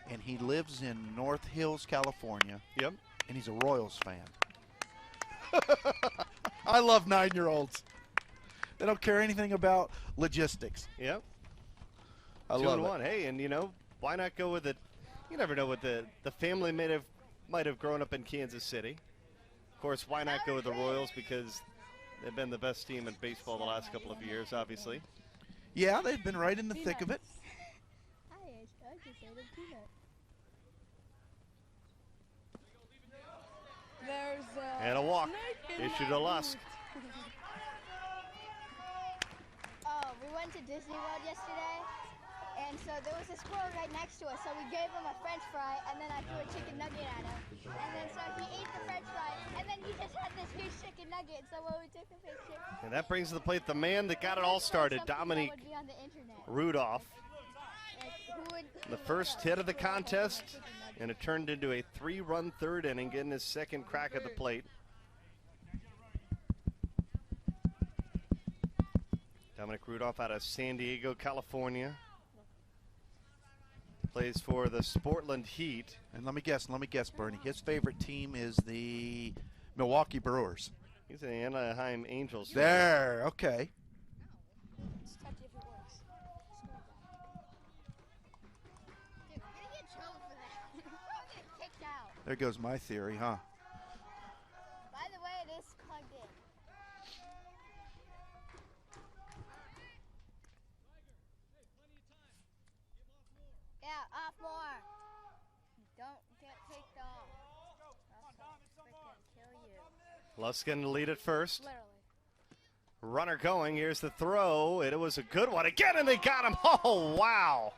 and he lives in North Hills, California. Yep. And he's a Royals fan. I love 9-year-olds. They don't care anything about logistics. Yep. I love it. 2-1. Hey, and you know, why not go with it? You never know what the family might have grown up in Kansas City. Of course, why not go with the Royals, because they've been the best team in baseball the last couple of years, obviously. Yeah, they've been right in the thick of it. And a walk issued to Lusk. We went to Disney World yesterday, and so there was a squirrel right next to us, so we gave him a French fry, and then I threw a chicken nugget at him. And then so he ate the French fry, and then he just had this huge chicken nugget, so when we took a picture. And that brings to the plate the man that got it all started, Dominique Rudolph. The first hit of the contest, and it turned into a 3-run third inning, getting his second crack at the plate. Dominique Rudolph out of San Diego, California. Plays for the Sportland Heat. And let me guess, Bernie. His favorite team is the Milwaukee Brewers. He's an Anaheim Angels fan. There, okay. There goes my theory, huh? By the way, it is plugged in. Yeah, off more. Don't get picked off. I'll freaking kill you. Lusk going to lead it first. Literally. Runner going. Here's the throw. It was a good one again, and they got him. Oh, wow.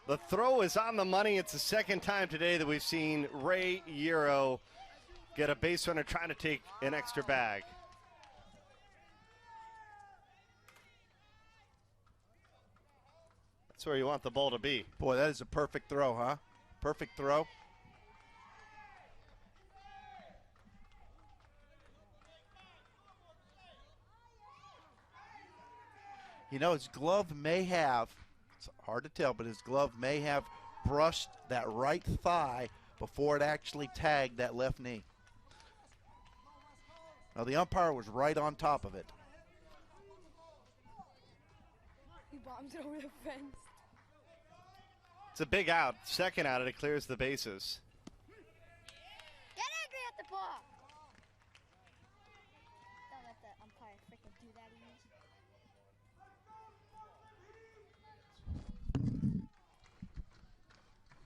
The throw is on the money. It's the second time today that we've seen Ray Euro get a base runner trying to take an extra bag. That's where you want the ball to be. Boy, that is a perfect throw, huh? Perfect throw. You know, his glove may have, it's hard to tell, but his glove may have brushed that right thigh before it actually tagged that left knee. Now, the umpire was right on top of it. He bombs it over the fence. It's a big out. Second out, and it clears the bases. Get angry at the ball. Don't let the umpire freaking do that to you.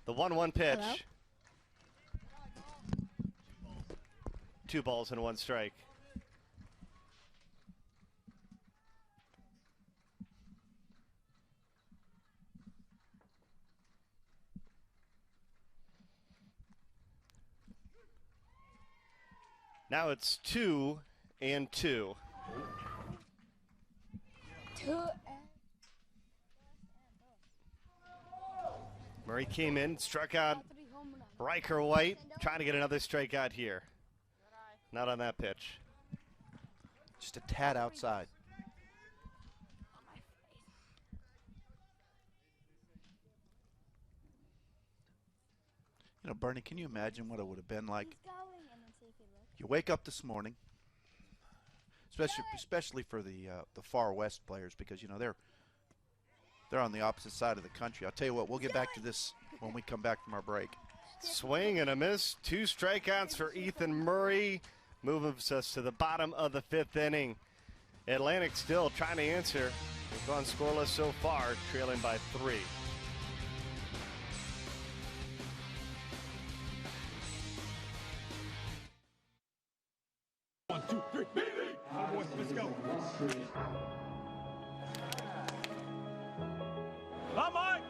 The 1-1 pitch. Hello? 2 balls and 1 strike. Now it's 2-2. Murray came in, struck out Riker White, trying to get another strikeout here. Not on that pitch. Just a tad outside. You know, Bernie, can you imagine what it would have been like? You wake up this morning, especially for the far west players, because you know they're on the opposite side of the country. I'll tell you what, we'll get back to this when we come back from our break. Swing and a miss. 2 strikeouts for Ethan Murray. Moves us to the bottom of the 5th inning. Atlantic still trying to answer. We've gone scoreless so far, trailing by 3. One, two, three, boys, let's go. Come on!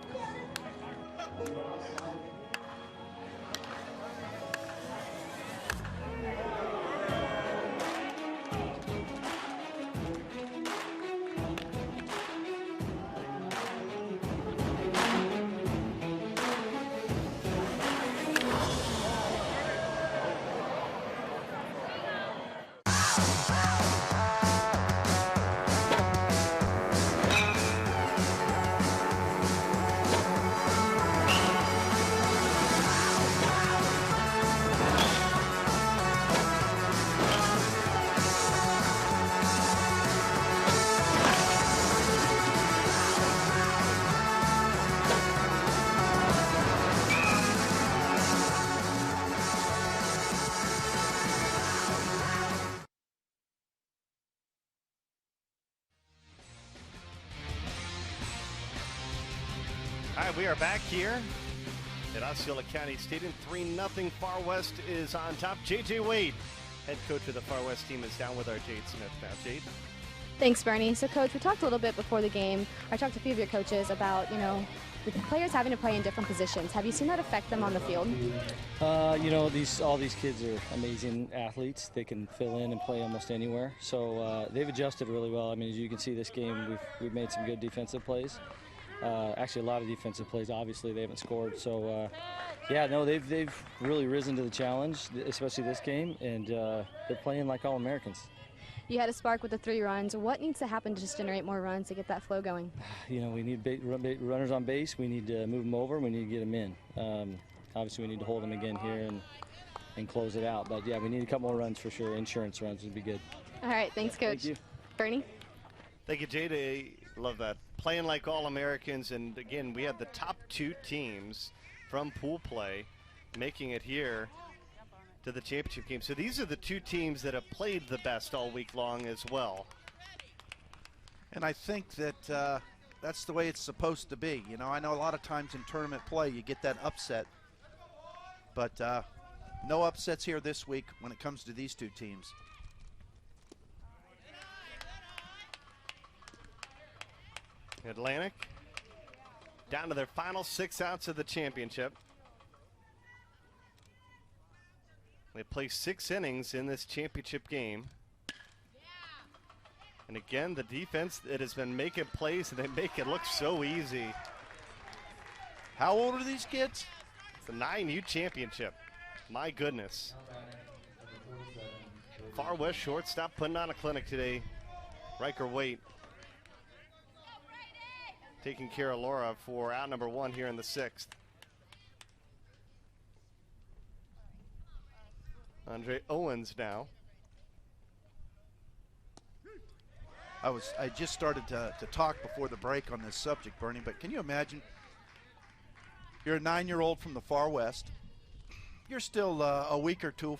right, we are back here at Osceola County Stadium. 3-0 Far West is on top. J.J. Wade, head coach of the Far West team, is down with our Jade Smith now. Jade? Thanks, Bernie. So, Coach, we talked a little bit before the game. I talked to a few of your coaches about, the players having to play in different positions. Have you seen that affect them on the field? All these kids are amazing athletes. They can fill in and play almost anywhere. So they've adjusted really well. I mean, as you can see, this game we've made some good defensive plays. Actually, a lot of defensive plays. Obviously, they haven't scored. So, they've really risen to the challenge, especially this game, and they're playing like All-Americans. You had a spark with the 3 runs. What needs to happen to just generate more runs to get that flow going? We need runners on base. We need to move them over. We need to get them in. Obviously, we need to hold them again here and close it out. But, yeah, we need a couple more runs for sure. Insurance runs would be good. All right. Thanks, Coach. Thank you. Bernie? Thank you, Jada. Love that. Playing like All-Americans. And, again, we had the top 2 teams from pool play making it here to the championship game. So these are the 2 teams that have played the best all week long as well. And I think that that's the way it's supposed to be. I know a lot of times in tournament play you get that upset. But no upsets here this week when it comes to these 2 teams. Atlantic down to their final 6 outs of the championship. They play 6 innings in this championship game. And again, the defense that has been making plays, and they make it look so easy. How old are these kids? It's the 9U championship. My goodness. Far West shortstop putting on a clinic today. Riker White taking care of Laura for out number 1 here in the 6th. Andre Owens now. I just started to talk before the break on this subject, Bernie, but can you imagine? You're a 9-year-old from the Far West. You're still a week or two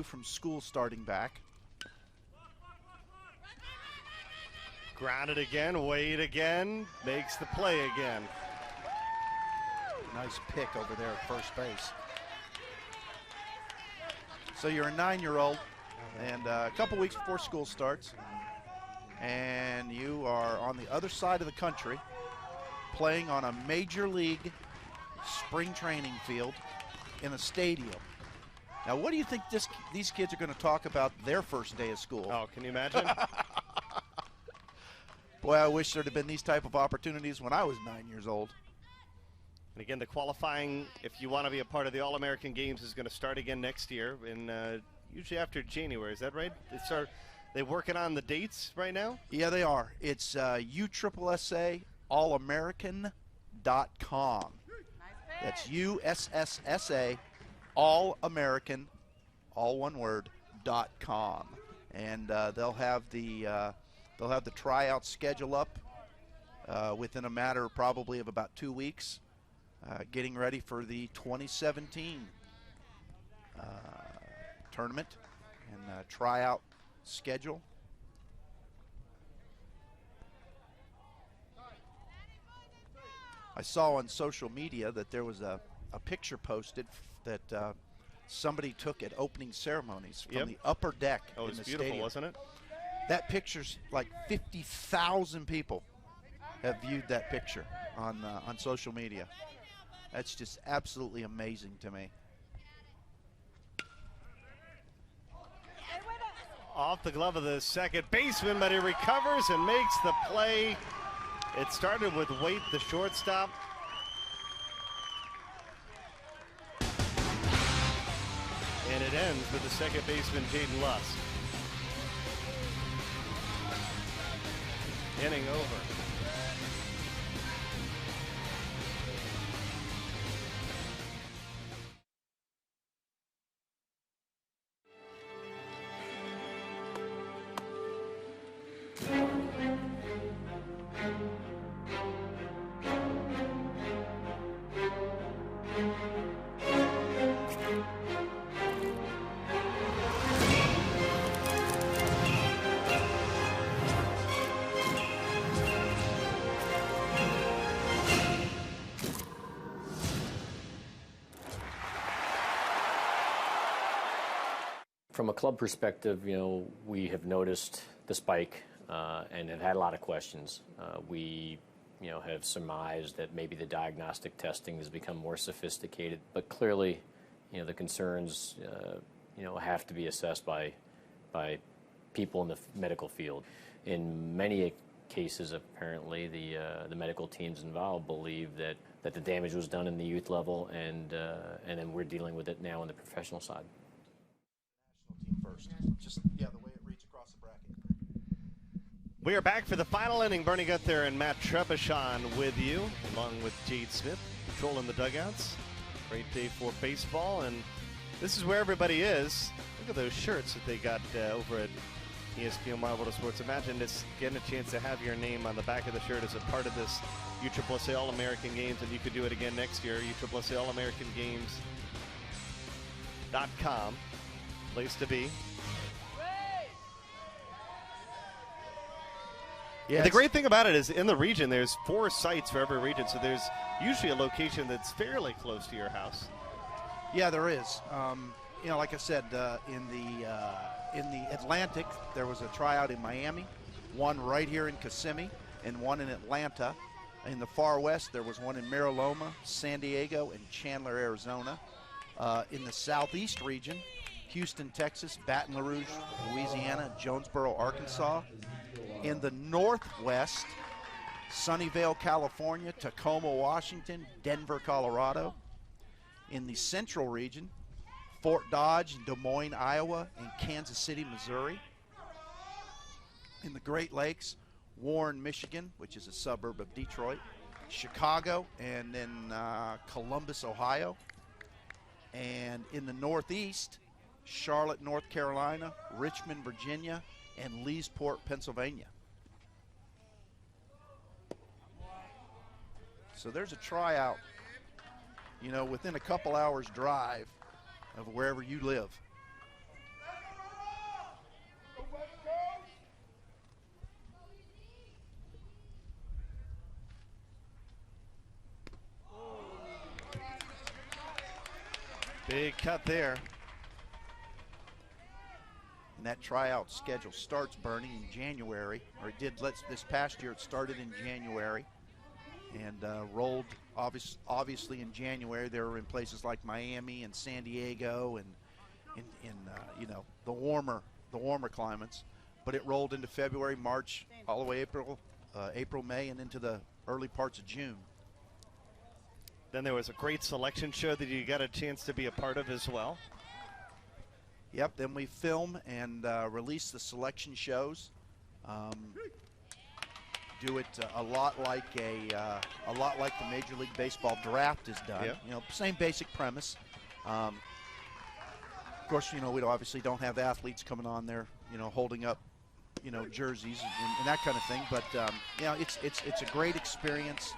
from school starting back. Grounded again, Wade again, makes the play again. Nice pick over there at first base. So you're a 9-year-old, and a couple weeks before school starts, and you are on the other side of the country playing on a major league spring training field in a stadium. Now, what do you think these kids are going to talk about their first day of school? Oh, can you imagine? Boy, I wish there'd have been these type of opportunities when I was 9 years old. And again, the qualifying, if you want to be a part of the All-American Games, is going to start again next year, in usually after January. Is that right? They working on the dates right now? Yeah, they are. It's USSSA allamerican.com. That's USSSA allamerican, all one word, .com. And they'll have the tryout schedule up within a matter probably of about 2 weeks. Getting ready for the 2017 tournament and tryout schedule. I saw on social media that there was a picture posted that somebody took at opening ceremonies from the upper deck in the beautiful, stadium. Wasn't it? That picture's like 50,000 people have viewed that picture on social media. That's just absolutely amazing to me. Off the glove of the second baseman, but he recovers and makes the play. It started with Waite, the shortstop. And it ends with the second baseman, Jaden Lusk. Inning over. From a club perspective, we have noticed the spike and have had a lot of questions. We have surmised that maybe the diagnostic testing has become more sophisticated, but clearly, the concerns, have to be assessed by people in the medical field. In many cases, apparently, the medical teams involved believe that the damage was done in the youth level, and then we're dealing with it now on the professional side. First, the way it reads across the bracket. We are back for the final inning. Bernie Gunther and Matt Trebuchet with you, along with Jade Smith, patrolling the dugouts. Great day for baseball, and this is where everybody is. Look at those shirts that they got over at ESPN Marvel Sports. Imagine just getting a chance to have your name on the back of the shirt as a part of this USSSA All-American Games, and you could do it again next year. USSSA All-American Games.com, place to be. Yeah, the great thing about it is in the region, there's 4 sites for every region, so there's usually a location that's fairly close to your house. Yeah, there is. Like I said, in the Atlantic, there was a tryout in Miami, one right here in Kissimmee, and one in Atlanta. In the far west, there was one in Mariloma, San Diego, and Chandler, Arizona. In the southeast region, Houston, Texas, Baton Rouge, Louisiana, Jonesboro, Arkansas. In the northwest, Sunnyvale, California, Tacoma, Washington, Denver, Colorado. In the central region, Fort Dodge, Des Moines, Iowa, and Kansas City, Missouri. In the Great Lakes, Warren, Michigan, which is a suburb of Detroit, Chicago, and then Columbus, Ohio. And in the northeast, Charlotte, North Carolina, Richmond, Virginia, and Leesport, Pennsylvania. So there's a tryout, within a couple hours drive of wherever you live. Big cut there. And that tryout schedule starts, Bernie, in January, or it did this past year. It started in January and rolled obviously in January. They were in places like Miami and San Diego and in the warmer climates. But it rolled into February, March, all the way April, May, and into the early parts of June. Then there was a great selection show that you got a chance to be a part of as well. Yep. Then we film and release the selection shows. Do it a lot like the Major League Baseball draft is done. Yep. Same basic premise. Of course, we obviously don't have athletes coming on there, holding up, jerseys and that kind of thing. But it's a great experience.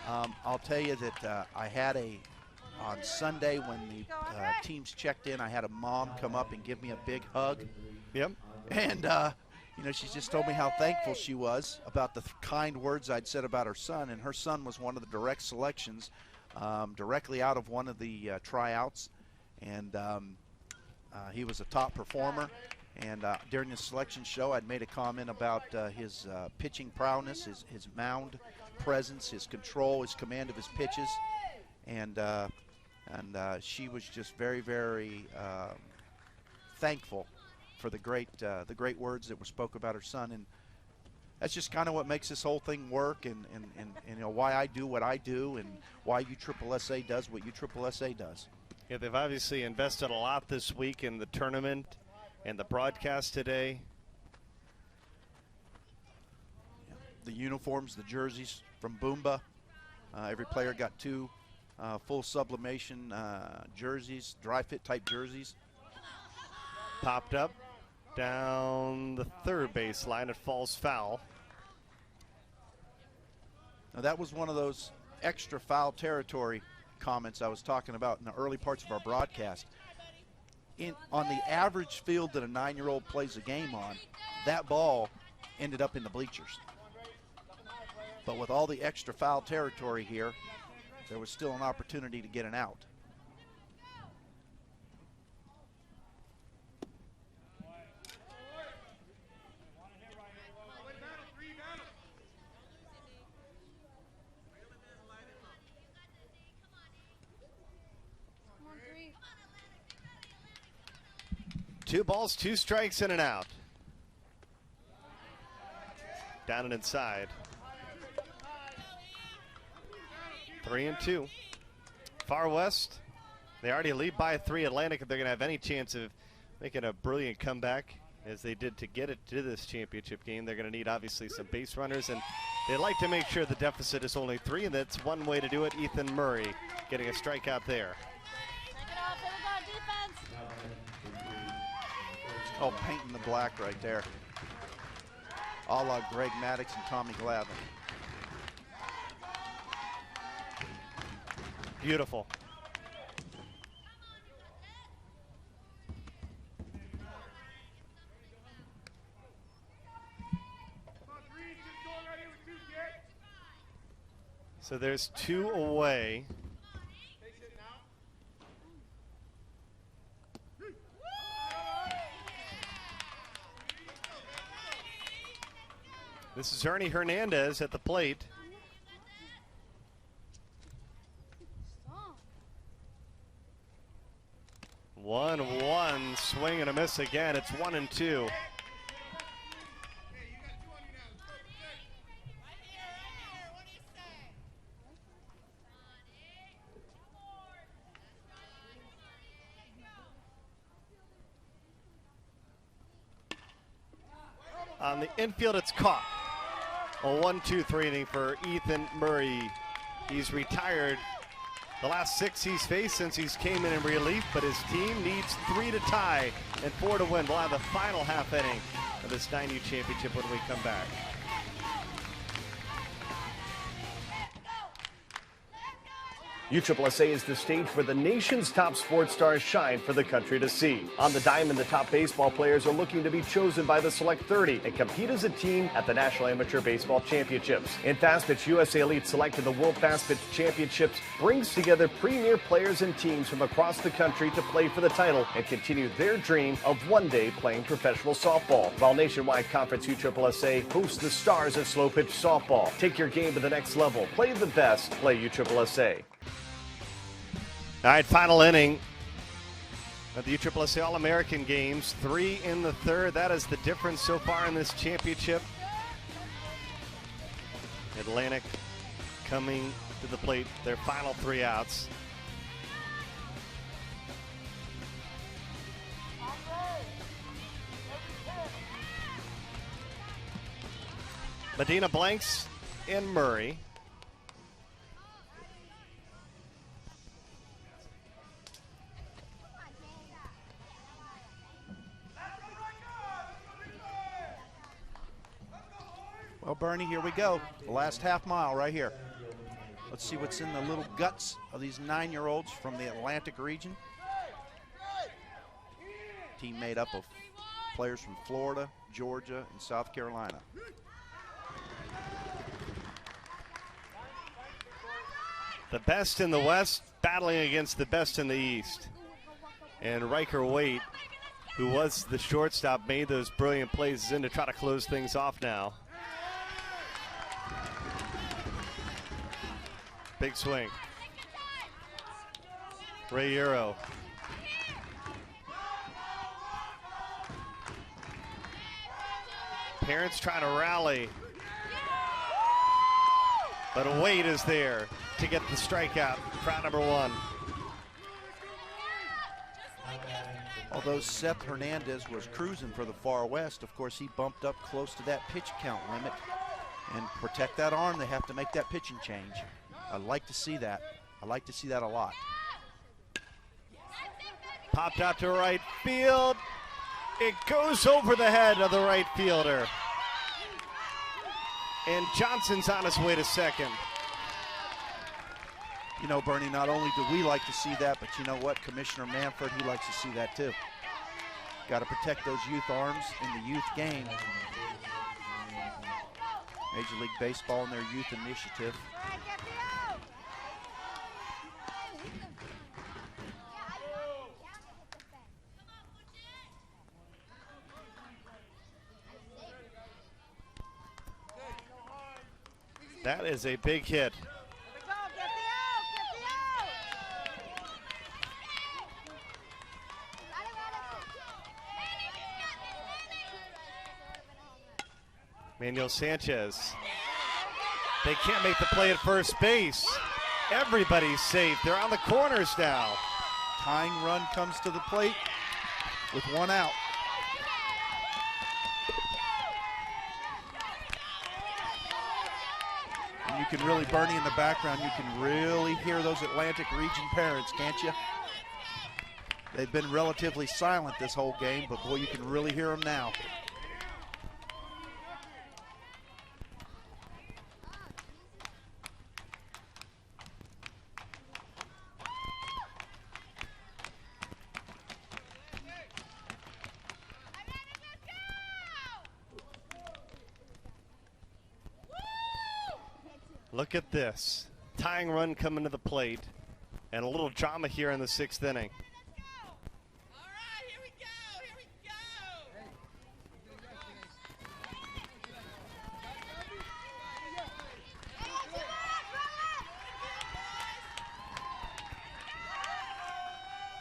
I'll tell you that I had on Sunday when the teams checked in, I had a mom come up and give me a big hug. Yep. And she just told me how thankful she was about the kind words I'd said about her son. And her son was one of the direct selections, directly out of one of the tryouts. And he was a top performer. And during the selection show, I'd made a comment about his pitching prowess, his mound presence, his control, his command of his pitches. And she was just very, very thankful for the great words that were spoke about her son. And that's just kind of what makes this whole thing work, and why I do what I do, and why USSSA does what USSSA does. Yeah, they've obviously invested a lot this week in the tournament and the broadcast today. The uniforms, the jerseys from Boomba. Every player got 2 full sublimation jerseys, dry fit type jerseys. Popped up down the third baseline. It falls foul. Now that was one of those extra foul territory comments I was talking about in the early parts of our broadcast. On the average field that a 9-year-old plays a game on, that ball ended up in the bleachers. But with all the extra foul territory here, there was still an opportunity to get an out. 2 balls, 2 strikes, and an out. Down and inside. 3-2. Far West, they already lead by 3. Atlantic, if they're going to have any chance of making a brilliant comeback, as they did to get it to this championship game, they're going to need obviously some base runners, and they'd like to make sure the deficit is only 3, and that's one way to do it. Ethan Murray getting a strikeout there. Oh, painting the black right there. A la Greg Maddox and Tommy Glavine. Beautiful. So there's 2 away. This is Ernie Hernandez at the plate. One swing and a miss again. It's 1-2. On the infield, it's caught. A 1-2-3 inning for Ethan Murray. He's retired the last 6 he's faced since he's came in relief, but his team needs 3 to tie and 4 to win. We'll have the final half inning of this 9U championship when we come back. USSSA is the stage where the nation's top sports stars shine for the country to see. On the diamond, the top baseball players are looking to be chosen by the Select 30 and compete as a team at the National Amateur Baseball Championships. In Fast Pitch, USA Elite Select and the World Fast Pitch Championships brings together premier players and teams from across the country to play for the title and continue their dream of one day playing professional softball. While Nationwide Conference USSSA hosts the stars of slow pitch softball. Take your game to the next level. Play the best. Play USSSA. All right, final inning of the USSSA All-American games. 3 in the third. That is the difference so far in this championship. Atlantic coming to the plate, their final 3 outs. Medina Blanks and Murray. Well, Bernie, here we go. The last half mile right here. Let's see what's in the little guts of these 9-year-olds from the Atlantic region. Team made up of players from Florida, Georgia, and South Carolina. The best in the West battling against the best in the East. And Riker White, who was the shortstop, made those brilliant plays in to try to close things off now. Big swing. Rayero. Parents trying to rally. But Wade is there to get the strikeout. Crowd number 1. Although Seth Hernandez was cruising for the Far West, of course, he bumped up close to that pitch count limit. And protect that arm, they have to make that pitching change. I like to see that. I like to see that a lot. Popped out to right field. It goes over the head of the right fielder. And Johnson's on his way to second. You know, Bernie, not only do we like to see that, but you know what? Commissioner Manfred, he likes to see that too. Got to protect those youth arms in the youth game. Major League Baseball and their youth initiative. That is a big hit. Manuel Sanchez. They can't make the play at first base. Everybody's safe. They're on the corners now. Tying run comes to the plate with one out. And you can really, Bernie, in the background, you can really hear those Atlantic region parents, can't you? They've been relatively silent this whole game, but boy, you can really hear them now. Look at this. Tying run coming to the plate. And a little drama here in the 6th inning.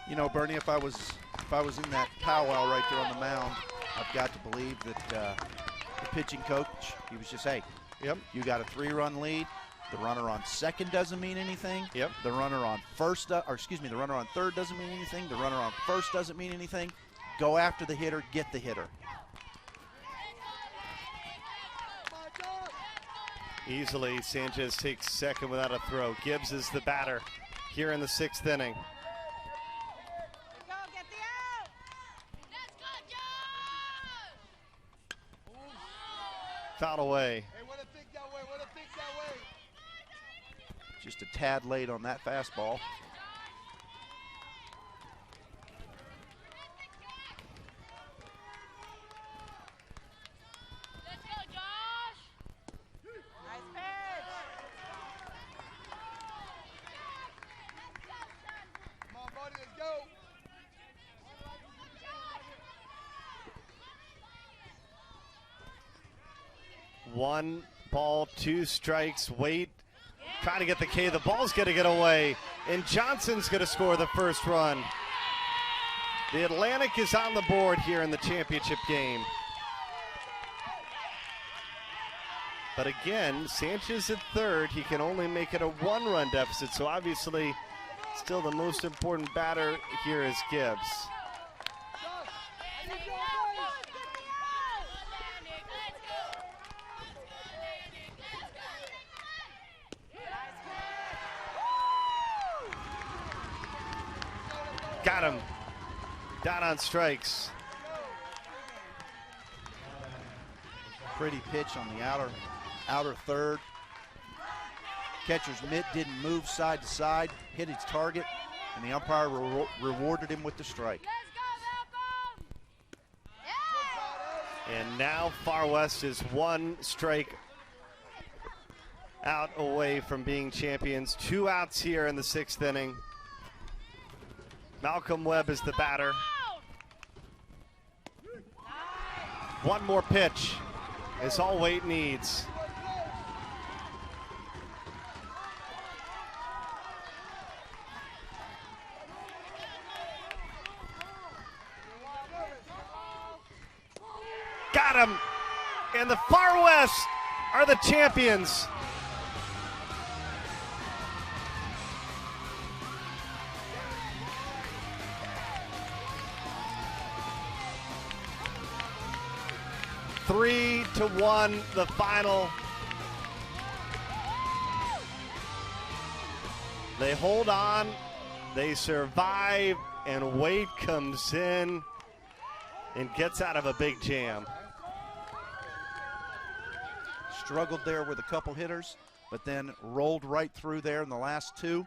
You know, Bernie, if I was in that powwow right there on the mound, I've got to believe that the pitching coach, he was just, hey, yep, you got a 3-run lead. The runner on second doesn't mean anything. Yep. The runner on the runner on third doesn't mean anything. The runner on first doesn't mean anything. Go after the hitter, get the hitter. Easily, Sanchez takes second without a throw. Gibbs is the batter here in the 6th inning. Foul away. Just a tad late on that fastball. Let's go, Josh! Nice pitch! Come on, buddy, let's go! 1 ball, 2 strikes. Wait. Trying to get the K. The ball's going to get away. And Johnson's going to score the first run. The Atlantic is on the board here in the championship game. But again, Sanchez at third. He can only make it a 1-run deficit. So obviously, still the most important batter here is Gibbs. Got him. Down on strikes. Pretty pitch on the outer third. Catcher's mitt didn't move side to side, hit his target, and the umpire rewarded him with the strike. And now Far West is 1 strike out away from being champions. 2 outs here in the 6th inning. Malcolm Webb is the batter. 1 more pitch is all Wade needs. Got him! And the Far West are the champions. Three to 1, the final. They hold on, they survive, and Wade comes in and gets out of a big jam. Struggled there with a couple hitters, but then rolled right through there in the last 2.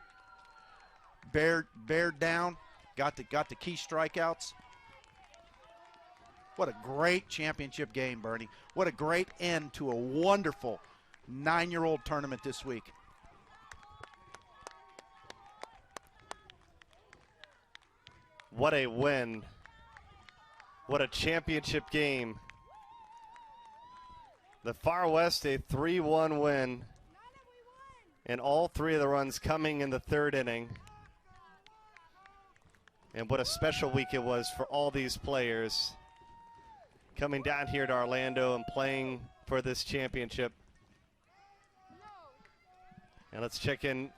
Bared down, got the key strikeouts. What a great championship game, Bernie. What a great end to a wonderful 9-year-old tournament this week. What a win. What a championship game. The Far West, a 3-1 win. And all 3 of the runs coming in the 3rd inning. And what a special week it was for all these players. Coming down here to Orlando and playing for this championship. And let's check in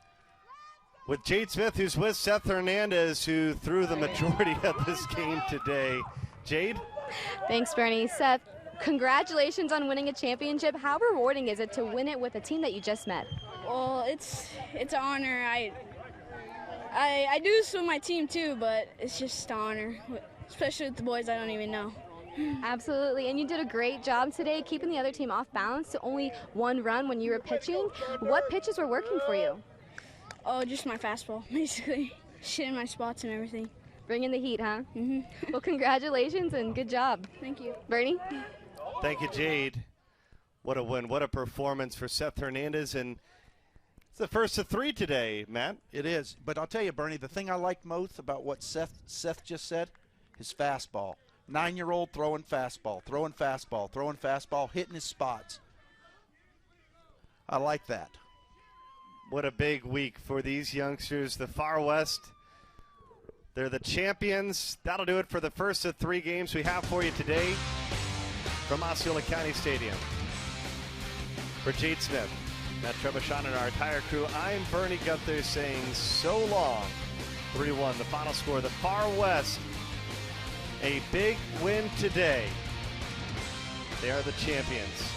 with Jade Smith, who's with Seth Hernandez, who threw the majority of this game today. Jade? Thanks, Bernie. Seth, congratulations on winning a championship. How rewarding is it to win it with a team that you just met? Well, it's an honor. I do this with my team too, but it's just an honor, especially with the boys I don't even know. Absolutely, and you did a great job today keeping the other team off balance to only one run when you were pitching. What pitches were working for you? Oh, just my fastball, basically. Shit in my spots and everything. Bringing the heat, huh? Mm-hmm. Well, congratulations and good job. Thank you. Bernie? Thank you, Jade. What a win. What a performance for Seth Hernandez. And it's the first of 3 today, Matt. It is. But I'll tell you, Bernie, the thing I liked most about what Seth just said, his fastball. 9-year-old throwing fastball, throwing fastball, throwing fastball, hitting his spots. I like that. What a big week for these youngsters. The Far West, they're the champions. That'll do it for the first of 3 games we have for you today from Osceola County Stadium. For Jade Smith, Matt Trebuchet, and our entire crew, I'm Bernie Gunther saying so long. 3-1, the final score. The Far West, a big win today. They are the champions.